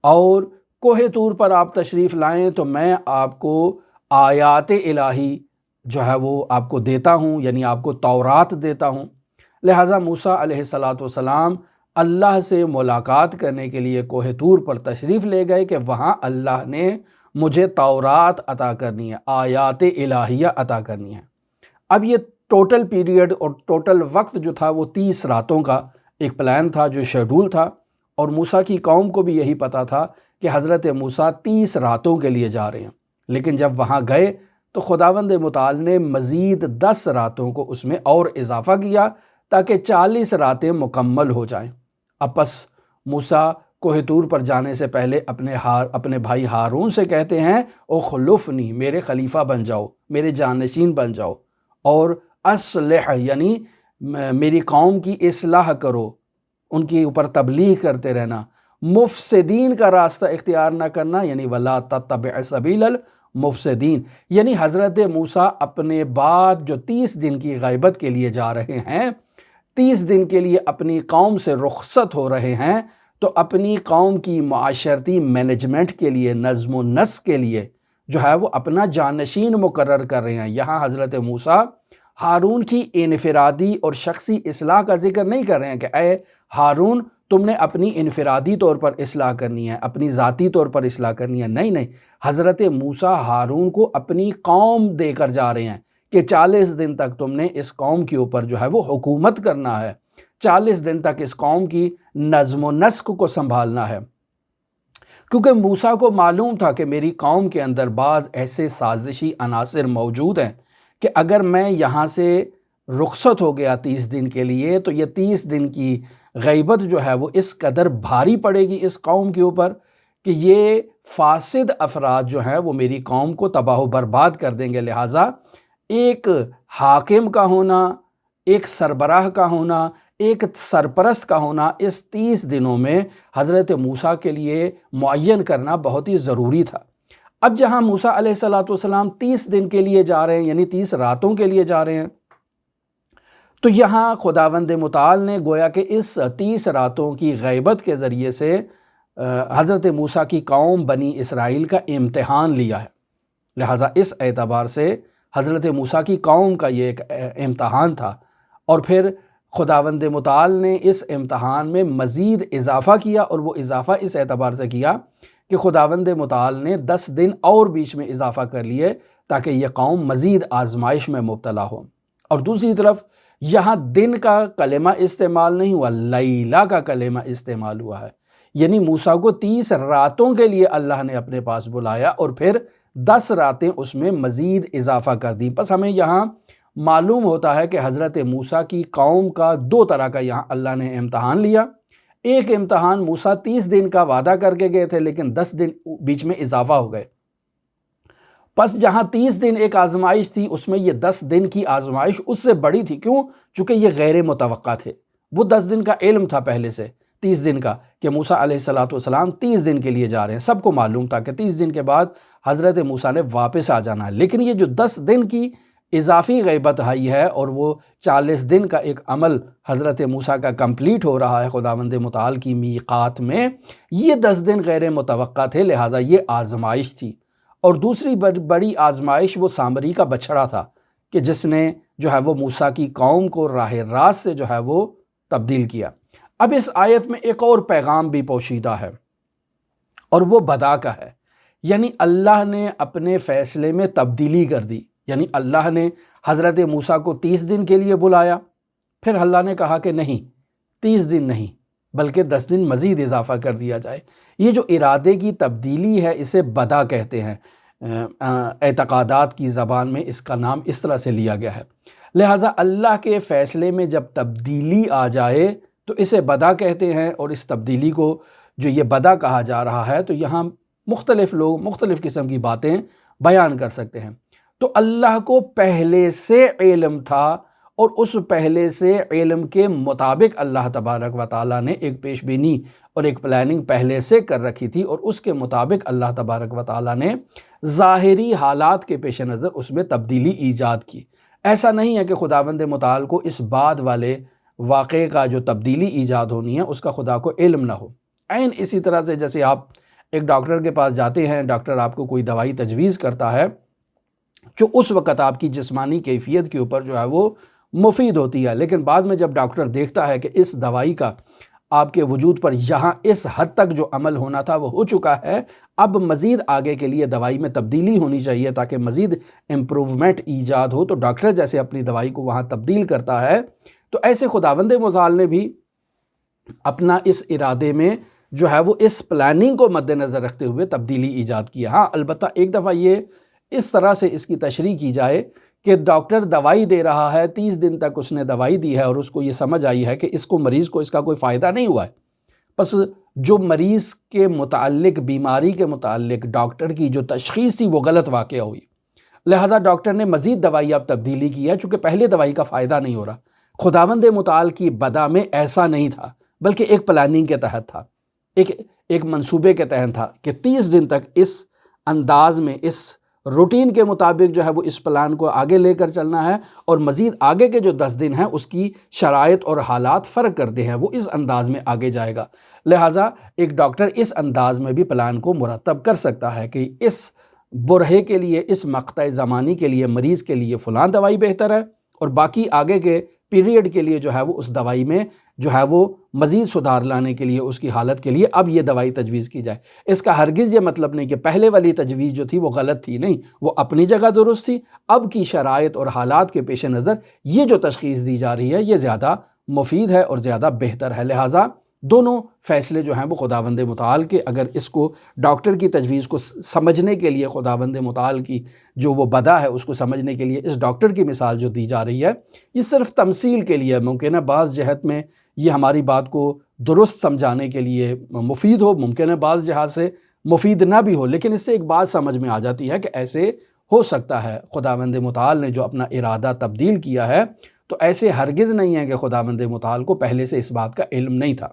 اور کوہ طور پر آپ تشریف لائیں تو میں آپ کو آیات الہی جو ہے وہ آپ کو دیتا ہوں، یعنی آپ کو تورات دیتا ہوں۔ لہٰذا موسیٰ علیہ السلام اللہ سے ملاقات کرنے کے لیے کوہ طور پر تشریف لے گئے کہ وہاں اللہ نے مجھے تورات عطا کرنی ہے، آیات الہیہ عطا کرنی ہے۔ اب یہ ٹوٹل پیریڈ اور ٹوٹل وقت جو تھا وہ 30 راتوں کا ایک پلان تھا، جو شیڈول تھا، اور موسیٰ کی قوم کو بھی یہی پتہ تھا کہ حضرت موسیٰ 30 راتوں کے لیے جا رہے ہیں۔ لیکن جب وہاں گئے تو خداوند متعال نے مزید 10 راتوں کو اس میں اور اضافہ کیا تاکہ 40 راتیں مکمل ہو جائیں۔ اب پس موسیٰ کوہ طور پر جانے سے پہلے اپنے بھائی ہارون سے کہتے ہیں اخلفنی، میرے خلیفہ بن جاؤ، میرے جانشین بن جاؤ، اور اصلح یعنی میری قوم کی اصلاح کرو، ان کے اوپر تبلیغ کرتے رہنا، مفسدین کا راستہ اختیار نہ کرنا، یعنی ولا تتبع سبیل المفسدین، یعنی حضرت موسیٰ اپنے بعد جو 30 دن کی غیبت کے لیے جا رہے ہیں، 30 دن کے لیے اپنی قوم سے رخصت ہو رہے ہیں، تو اپنی قوم کی معاشرتی مینجمنٹ کے لیے، نظم و نسق کے لیے جو ہے وہ اپنا جانشین مقرر کر رہے ہیں۔ یہاں حضرت موسیٰ ہارون کی انفرادی اور شخصی اصلاح کا ذکر نہیں کر رہے ہیں کہ اے ہارون تم نے اپنی انفرادی طور پر اصلاح کرنی ہے، اپنی ذاتی طور پر اصلاح کرنی ہے، نہیں، حضرت موسیٰ ہارون کو اپنی قوم دے کر جا رہے ہیں کہ 40 دن تک تم نے اس قوم کے اوپر جو ہے وہ حکومت کرنا ہے، 40 دن تک اس قوم کی نظم و نسق کو سنبھالنا ہے۔ کیونکہ موسیٰ کو معلوم تھا کہ میری قوم کے اندر بعض ایسے سازشی عناصر موجود ہیں کہ اگر میں یہاں سے رخصت ہو گیا 30 دن کے لیے تو یہ 30 دن کی غیبت جو ہے وہ اس قدر بھاری پڑے گی اس قوم کے اوپر کہ یہ فاسد افراد جو ہیں وہ میری قوم کو تباہ و برباد کر دیں گے۔ لہٰذا ایک حاکم کا ہونا، ایک سربراہ کا ہونا، ایک سرپرست کا ہونا اس 30 دنوں میں حضرت موسیٰ کے لیے معین کرنا بہت ہی ضروری تھا۔ اب جہاں موسیٰ علیہ السلام 30 دن کے لیے جا رہے ہیں، یعنی 30 راتوں کے لیے جا رہے ہیں، تو یہاں خداوند متعال نے گویا کہ اس 30 راتوں کی غیبت کے ذریعے سے حضرت موسیٰ کی قوم بنی اسرائیل کا امتحان لیا ہے۔ لہٰذا اس اعتبار سے حضرت موسیٰ کی قوم کا یہ ایک امتحان تھا، اور پھر خداوند متعال نے اس امتحان میں مزید اضافہ کیا، اور وہ اضافہ اس اعتبار سے کیا کہ خداوند متعال نے 10 دن اور بیچ میں اضافہ کر لیے تاکہ یہ قوم مزید آزمائش میں مبتلا ہو۔ اور دوسری طرف یہاں دن کا کلمہ استعمال نہیں ہوا، لیلہ کا کلمہ استعمال ہوا ہے، یعنی موسیٰ کو 30 راتوں کے لیے اللہ نے اپنے پاس بلایا اور پھر 10 راتیں اس میں مزید اضافہ کر دیں۔ بس ہمیں یہاں معلوم ہوتا ہے کہ حضرت موسیٰ کی قوم کا 2 طرح کا یہاں اللہ نے امتحان لیا۔ ایک امتحان موسیٰ 30 دن کا وعدہ کر کے گئے تھے، لیکن 10 دن بیچ میں اضافہ ہو گئے۔ پس جہاں 30 دن ایک آزمائش تھی، اس میں یہ 10 دن کی آزمائش اس سے بڑی تھی۔ کیوں؟ چونکہ یہ غیر متوقع تھے۔ وہ 10 دن کا علم تھا پہلے سے، 30 دن کا، کہ موسیٰ علیہ السلام 30 دن کے لیے جا رہے ہیں۔ سب کو معلوم تھا کہ 30 دن کے بعد حضرت موسیٰ نے واپس آ جانا ہے، لیکن یہ جو 10 دن کی اضافی غیبت آئی ہے اور وہ 40 دن کا ایک عمل حضرت موسیٰ کا کمپلیٹ ہو رہا ہے خداوند متعال کی میقات میں، یہ 10 دن غیر متوقع تھے، لہٰذا یہ آزمائش تھی۔ اور دوسری بڑی آزمائش وہ سامری کا بچھڑا تھا کہ جس نے جو ہے وہ موسیٰ کی قوم کو راہ راست سے جو ہے وہ تبدیل کیا۔ اب اس آیت میں ایک اور پیغام بھی پوشیدہ ہے، اور وہ بدا کا ہے، یعنی اللہ نے اپنے فیصلے میں تبدیلی کر دی۔ یعنی اللہ نے حضرت موسیٰ کو 30 دن کے لیے بلایا، پھر اللہ نے کہا کہ نہیں، 30 دن نہیں بلکہ 10 دن مزید اضافہ کر دیا جائے۔ یہ جو ارادے کی تبدیلی ہے اسے بدا کہتے ہیں، اعتقادات کی زبان میں اس کا نام اس طرح سے لیا گیا ہے۔ لہٰذا اللہ کے فیصلے میں جب تبدیلی آ جائے تو اسے بدا کہتے ہیں، اور اس تبدیلی کو جو یہ بدا کہا جا رہا ہے تو یہاں مختلف لوگ مختلف قسم کی باتیں بیان کر سکتے ہیں۔ تو اللہ کو پہلے سے علم تھا، اور اس پہلے سے علم کے مطابق اللہ تبارک و تعالیٰ نے ایک پیش بینی اور ایک پلاننگ پہلے سے کر رکھی تھی، اور اس کے مطابق اللہ تبارک و تعالیٰ نے ظاہری حالات کے پیش نظر اس میں تبدیلی ایجاد کی۔ ایسا نہیں ہے کہ خداوند متعال کو اس بعد والے واقعے کا جو تبدیلی ایجاد ہونی ہے اس کا خدا کو علم نہ ہو۔ عین اسی طرح سے جیسے آپ ایک ڈاکٹر کے پاس جاتے ہیں، ڈاکٹر آپ کو کوئی دوائی تجویز کرتا ہے جو اس وقت آپ کی جسمانی کیفیت کے اوپر جو ہے وہ مفید ہوتی ہے، لیکن بعد میں جب ڈاکٹر دیکھتا ہے کہ اس دوائی کا آپ کے وجود پر یہاں اس حد تک جو عمل ہونا تھا وہ ہو چکا ہے، اب مزید آگے کے لیے دوائی میں تبدیلی ہونی چاہیے تاکہ مزید امپروومنٹ ایجاد ہو، تو ڈاکٹر جیسے اپنی دوائی کو وہاں تبدیل کرتا ہے، تو ایسے خداوند متعال نے بھی اپنا اس ارادے میں جو ہے وہ اس پلاننگ کو مد نظر رکھتے ہوئے تبدیلی ایجاد کی۔ ہاں البتہ ایک دفعہ یہ اس طرح سے اس کی تشریح کی جائے کہ ڈاکٹر دوائی دے رہا ہے، 30 دن تک اس نے دوائی دی ہے اور اس کو یہ سمجھ آئی ہے کہ اس کو مریض کو اس کا کوئی فائدہ نہیں ہوا ہے، بس جو مریض کے متعلق بیماری کے متعلق ڈاکٹر کی جو تشخیص تھی وہ غلط واقع ہوئی، لہٰذا ڈاکٹر نے مزید دوائی اب تبدیلی کی ہے چونکہ پہلے دوائی کا فائدہ نہیں ہو رہا۔ خداوند متعال کی بدا میں ایسا نہیں تھا، بلکہ ایک پلاننگ کے تحت تھا، ایک منصوبے کے تحت تھا کہ 30 دن تک اس انداز میں اس روٹین کے مطابق جو ہے وہ اس پلان کو آگے لے کر چلنا ہے، اور مزید آگے کے جو 10 دن ہیں اس کی شرائط اور حالات فرق کرتے ہیں، وہ اس انداز میں آگے جائے گا۔ لہٰذا ایک ڈاکٹر اس انداز میں بھی پلان کو مرتب کر سکتا ہے کہ اس برہے کے لیے، اس مقطع زمانی کے لیے مریض کے لیے فلاں دوائی بہتر ہے، اور باقی آگے کے پیریڈ کے لیے جو ہے وہ اس دوائی میں جو ہے وہ مزید سدھار لانے کے لیے اس کی حالت کے لیے اب یہ دوائی تجویز کی جائے۔ اس کا ہرگز یہ مطلب نہیں کہ پہلے والی تجویز جو تھی وہ غلط تھی، نہیں، وہ اپنی جگہ درست تھی، اب کی شرائط اور حالات کے پیش نظر یہ جو تشخیص دی جا رہی ہے یہ زیادہ مفید ہے اور زیادہ بہتر ہے۔ لہٰذا دونوں فیصلے جو ہیں وہ خداوند متعال کے، اگر اس کو ڈاکٹر کی تجویز کو سمجھنے کے لیے خداوند متعال کی جو وہ بدا ہے اس کو سمجھنے کے لیے اس ڈاکٹر کی مثال جو دی جا رہی ہے یہ صرف تمثیل کے لیے ممکن ہے، بعض جہت میں یہ ہماری بات کو درست سمجھانے کے لیے مفید ہو، ممکن ہے بعض جہات سے مفید نہ بھی ہو، لیکن اس سے ایک بات سمجھ میں آ جاتی ہے کہ ایسے ہو سکتا ہے۔ خداوند متعال نے جو اپنا ارادہ تبدیل کیا ہے تو ایسے ہرگز نہیں ہے کہ خداوند متعال کو پہلے سے اس بات کا علم نہیں تھا۔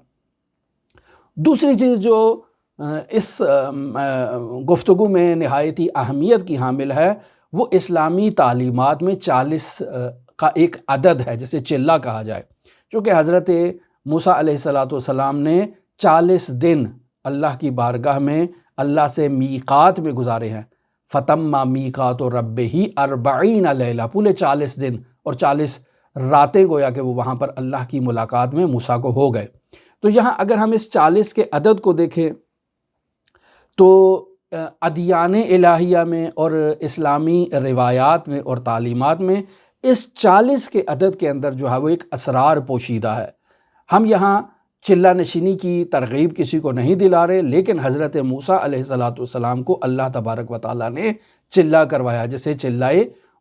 دوسری چیز جو اس گفتگو میں نہایتی اہمیت کی حامل ہے وہ اسلامی تعلیمات میں 40 کا ایک عدد ہے جسے چلہ کہا جائے، چونکہ حضرت موسیٰ علیہ السلام نے 40 دن اللہ کی بارگاہ میں اللہ سے میقات میں گزارے ہیں۔ فَتَمَّ مِیقَاتُ رَبِّهِ 40 لیلہ، پورے 40 دن اور 40 راتیں گویا کہ وہ وہاں پر اللہ کی ملاقات میں موسیٰ کو ہو گئے۔ تو یہاں اگر ہم اس 40 کے عدد کو دیکھیں تو ادیان الہیہ میں اور اسلامی روایات میں اور تعلیمات میں اس 40 کے عدد کے اندر جو ہے وہ ایک اسرار پوشیدہ ہے۔ ہم یہاں چلہ نشینی کی ترغیب کسی کو نہیں دلا رہے، لیکن حضرت موسیٰ علیہ السلام کو اللہ تبارک و تعالیٰ نے چلہ کروایا، جسے چلہ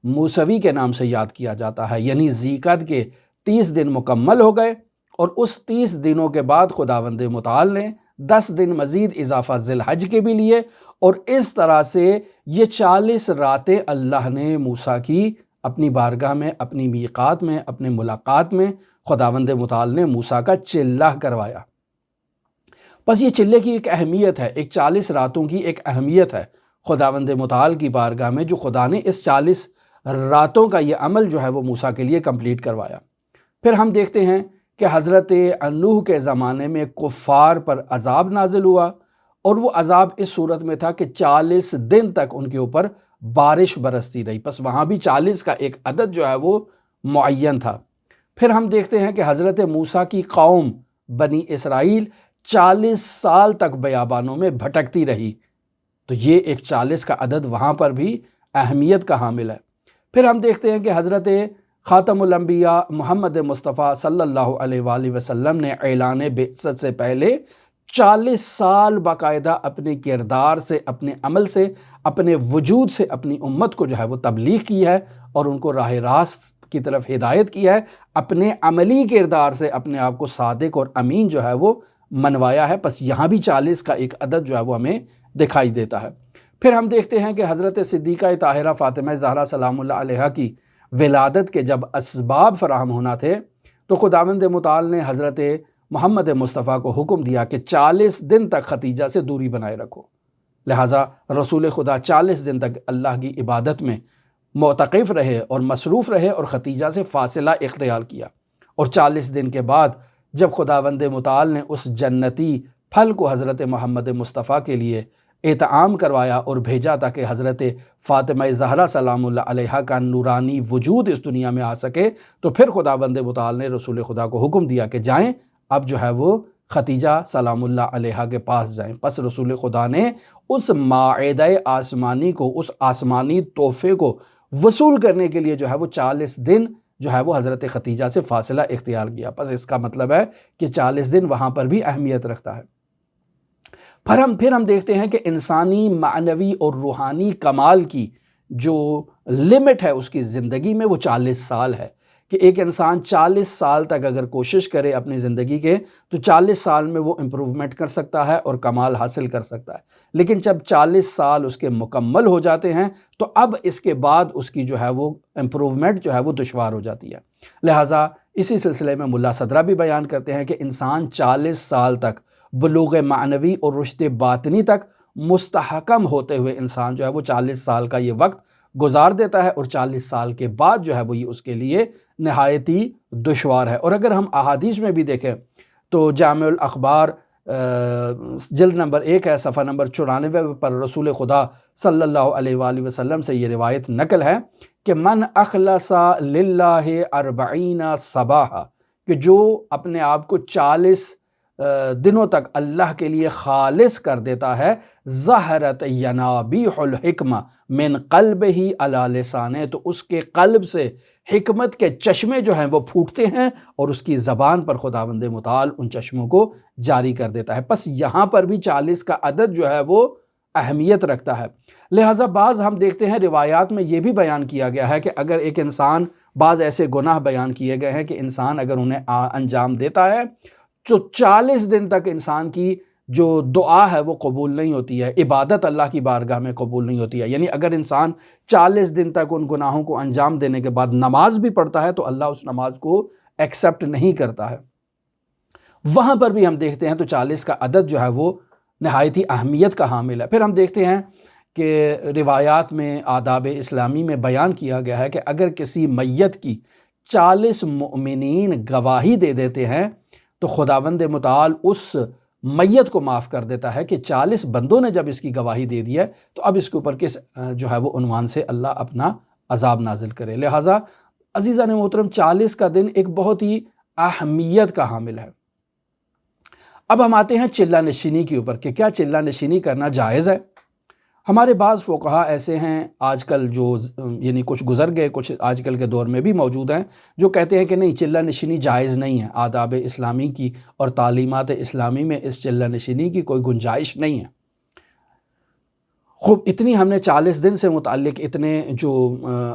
موسوی کے نام سے یاد کیا جاتا ہے، یعنی ذیقعد کے 30 دن مکمل ہو گئے اور اس 30 دنوں کے بعد خداوند متعال نے 10 دن مزید اضافہ ذی الحج کے بھی لیے، اور اس طرح سے یہ 40 راتیں اللہ نے موسیٰ کی اپنی بارگاہ میں، اپنی میقات میں، اپنے ملاقات میں خداوند متعال نے موسیٰ کا چلہ کروایا۔ بس یہ چلے کی ایک اہمیت ہے، ایک 40 راتوں کی ایک اہمیت ہے خداوند متعال کی بارگاہ میں، جو خدا نے اس 40 راتوں کا یہ عمل جو ہے وہ موسیٰ کے لیے کمپلیٹ کروایا۔ پھر ہم دیکھتے ہیں کہ حضرت نوح کے زمانے میں کفار پر عذاب نازل ہوا، اور وہ عذاب اس صورت میں تھا کہ 40 دن تک ان کے اوپر بارش برستی رہی، بس وہاں بھی 40 کا ایک عدد جو ہے وہ معین تھا۔ پھر ہم دیکھتے ہیں کہ حضرت موسیٰ کی قوم بنی اسرائیل 40 سال تک بیابانوں میں بھٹکتی رہی، تو یہ ایک 40 کا عدد وہاں پر بھی اہمیت کا حامل ہے۔ پھر ہم دیکھتے ہیں کہ حضرت خاتم الانبیاء محمد مصطفیٰ صلی اللہ علیہ وآلہ وسلم نے اعلان بعثت سے پہلے 40 سال باقاعدہ اپنے کردار سے، اپنے عمل سے، اپنے وجود سے اپنی امت کو جو ہے وہ تبلیغ کی ہے اور ان کو راہ راست کی طرف ہدایت کی ہے، اپنے عملی کردار سے اپنے آپ کو صادق اور امین جو ہے وہ منوایا ہے۔ پس یہاں بھی 40 کا ایک عدد جو ہے وہ ہمیں دکھائی دیتا ہے۔ پھر ہم دیکھتے ہیں کہ حضرت صدیقہ طاہرہ فاطمہ زہرا سلام اللہ علیہا کی ولادت کے جب اسباب فراہم ہونا تھے تو خداوند متعال نے حضرت محمد مصطفیٰ کو حکم دیا کہ 40 دن تک ختیجہ سے دوری بنائے رکھو، لہٰذا رسول خدا 40 دن تک اللہ کی عبادت میں معتکف رہے اور مصروف رہے اور ختیجہ سے فاصلہ اختیار کیا، اور 40 دن کے بعد جب خداوند متعال نے اس جنتی پھل کو حضرت محمد مصطفیٰ کے لیے اطعام کروایا اور بھیجا تاکہ حضرت فاطمہ زہرا سلام اللہ علیہا کا نورانی وجود اس دنیا میں آ سکے، تو پھر خداوند متعال نے رسول خدا کو حکم دیا کہ جائیں، اب جو ہے وہ ختیجہ سلام اللہ علیہا کے پاس جائیں۔ پس رسول خدا نے اس مائدہ آسمانی کو، اس آسمانی تحفے کو وصول کرنے کے لیے جو ہے وہ 40 دن جو ہے وہ حضرت ختیجہ سے فاصلہ اختیار کیا۔ پس اس کا مطلب ہے کہ 40 دن وہاں پر بھی اہمیت رکھتا ہے۔ پھر ہم دیکھتے ہیں کہ انسانی معنوی اور روحانی کمال کی جو لمٹ ہے اس کی زندگی میں وہ 40 سال ہے، کہ ایک انسان 40 سال تک اگر کوشش کرے اپنی زندگی کے تو 40 سال میں وہ امپروومنٹ کر سکتا ہے اور کمال حاصل کر سکتا ہے، لیکن جب 40 سال اس کے مکمل ہو جاتے ہیں تو اب اس کے بعد اس کی جو ہے وہ امپروومنٹ جو ہے وہ دشوار ہو جاتی ہے۔ لہٰذا اسی سلسلے میں ملا صدرہ بھی بیان کرتے ہیں کہ انسان 40 سال تک بلوغ معنوی اور رشد باطنی تک مستحکم ہوتے ہوئے انسان جو ہے وہ 40 سال کا یہ وقت گزار دیتا ہے، اور 40 سال کے بعد جو ہے وہ یہ اس کے لیے نہایت ہی دشوار ہے۔ اور اگر ہم احادیث میں بھی دیکھیں تو جامع الاخبار جلد نمبر 1 ہے، صفحہ نمبر 94 پر رسول خدا صلی اللہ علیہ وآلہ وسلم سے یہ روایت نقل ہے کہ من اخلص للہ 40 صباحا، کہ جو اپنے آپ کو 40 دنوں تک اللہ کے لیے خالص کر دیتا ہے، ظہرت ینابیح الحکمہ من قلبہ علی لسانہ، تو اس کے قلب سے حکمت کے چشمے جو ہیں وہ پھوٹتے ہیں اور اس کی زبان پر خداوند متعال ان چشموں کو جاری کر دیتا ہے۔ پس یہاں پر بھی 40 کا عدد جو ہے وہ اہمیت رکھتا ہے۔ لہٰذا بعض ہم دیکھتے ہیں روایات میں یہ بھی بیان کیا گیا ہے کہ اگر ایک انسان، بعض ایسے گناہ بیان کیے گئے ہیں کہ انسان اگر انہیں انجام دیتا ہے تو 40 دن تک انسان کی جو دعا ہے وہ قبول نہیں ہوتی ہے، عبادت اللہ کی بارگاہ میں قبول نہیں ہوتی ہے۔ یعنی اگر انسان 40 دن تک ان گناہوں کو انجام دینے کے بعد نماز بھی پڑھتا ہے تو اللہ اس نماز کو ایکسیپٹ نہیں کرتا ہے۔ وہاں پر بھی ہم دیکھتے ہیں تو 40 کا عدد جو ہے وہ نہایت ہی اہمیت کا حامل ہے۔ پھر ہم دیکھتے ہیں کہ روایات میں آداب اسلامی میں بیان کیا گیا ہے کہ اگر کسی میت کی 40 مؤمنین گواہی دے دیتے ہیں تو خداوند متعال اس میت کو معاف کر دیتا ہے کہ 40 بندوں نے جب اس کی گواہی دے دی ہے تو اب اس کے اوپر کس جو ہے وہ عنوان سے اللہ اپنا عذاب نازل کرے۔ لہٰذا عزیزان محترم 40 کا دن ایک بہت ہی اہمیت کا حامل ہے۔ اب ہم آتے ہیں چلہ نشینی کے اوپر کہ کیا چلہ نشینی کرنا جائز ہے۔ ہمارے بعض فقہا ایسے ہیں آج کل جو یعنی کچھ گزر گئے، کچھ آج کل کے دور میں بھی موجود ہیں، جو کہتے ہیں کہ نہیں، چلہ نشینی جائز نہیں ہے، آداب اسلامی کی اور تعلیمات اسلامی میں اس چلہ نشینی کی کوئی گنجائش نہیں ہے۔ خوب، اتنی ہم نے 40 دن سے متعلق اتنے جو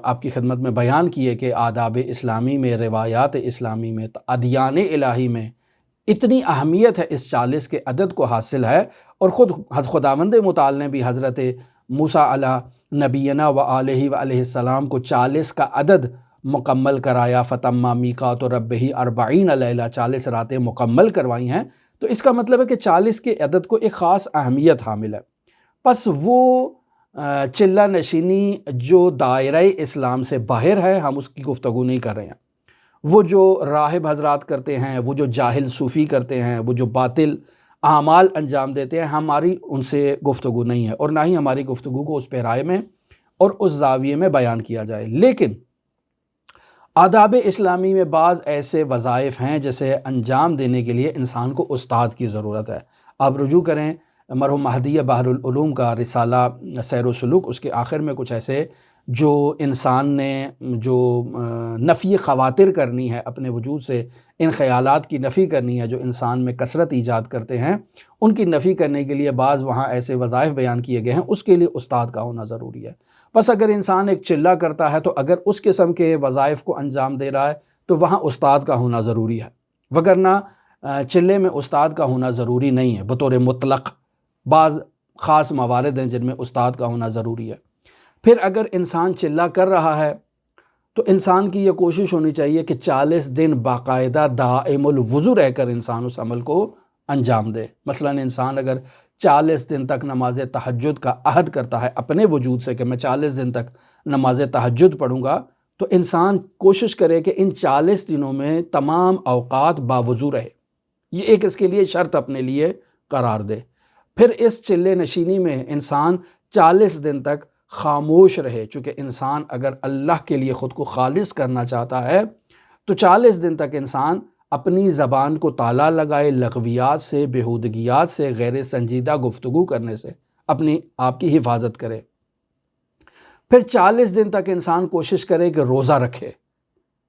آپ کی خدمت میں بیان کیے کہ آداب اسلامی میں، روایات اسلامی میں، ادیان الہی میں اتنی اہمیت ہے اس 40 کے عدد کو حاصل ہے، اور خود خداوند متعال نے بھی حضرت موسیٰ علی نبینا و علیہ السلام کو 40 کا عدد مکمل کرایا، فتم میقات ربہ 40 لیلہ، 40 راتیں مکمل کروائی ہیں۔ تو اس کا مطلب ہے کہ 40 کے عدد کو ایک خاص اہمیت حامل ہے۔ پس وہ چلہ نشینی جو دائرہ اسلام سے باہر ہے، ہم اس کی گفتگو نہیں کر رہے ہیں۔ وہ جو راہب حضرات کرتے ہیں، وہ جو جاہل صوفی کرتے ہیں، وہ جو باطل اعمال انجام دیتے ہیں، ہماری ان سے گفتگو نہیں ہے، اور نہ ہی ہماری گفتگو کو اس پیرائے میں اور اس زاویے میں بیان کیا جائے۔ لیکن آداب اسلامی میں بعض ایسے وظائف ہیں جسے انجام دینے کے لیے انسان کو استاد کی ضرورت ہے۔ آپ رجوع کریں مرحوم مہدی بحر العلوم کا رسالہ سیر و سلوک، اس کے آخر میں کچھ ایسے جو انسان نے جو نفی خواتر کرنی ہے اپنے وجود سے، ان خیالات کی نفی کرنی ہے جو انسان میں کثرت ایجاد کرتے ہیں، ان کی نفی کرنے کے لیے بعض وہاں ایسے وظائف بیان کیے گئے ہیں، اس کے لیے استاد کا ہونا ضروری ہے۔ بس اگر انسان ایک چلہ کرتا ہے تو اگر اس قسم کے وظائف کو انجام دے رہا ہے تو وہاں استاد کا ہونا ضروری ہے، وگرنہ چلے میں استاد کا ہونا ضروری نہیں ہے بطور مطلق۔ بعض خاص موارد ہیں جن میں استاد کا ہونا ضروری ہے۔ پھر اگر انسان چلہ کر رہا ہے تو انسان کی یہ کوشش ہونی چاہیے کہ 40 دن باقاعدہ دائم الوضو رہ کر انسان اس عمل کو انجام دے۔ مثلا انسان اگر 40 دن تک نماز تہجد کا عہد کرتا ہے اپنے وجود سے کہ میں 40 دن تک نماز تہجد پڑھوں گا، تو انسان کوشش کرے کہ ان 40 دنوں میں تمام اوقات باوضو رہے، یہ ایک اس کے لیے شرط اپنے لیے قرار دے۔ پھر اس چلے نشینی میں انسان 40 دن تک خاموش رہے، چونکہ انسان اگر اللہ کے لیے خود کو خالص کرنا چاہتا ہے تو 40 دن تک انسان اپنی زبان کو تالا لگائے، لغویات سے، بیہودگیات سے، غیر سنجیدہ گفتگو کرنے سے اپنی آپ کی حفاظت کرے۔ پھر 40 دن تک انسان کوشش کرے کہ روزہ رکھے،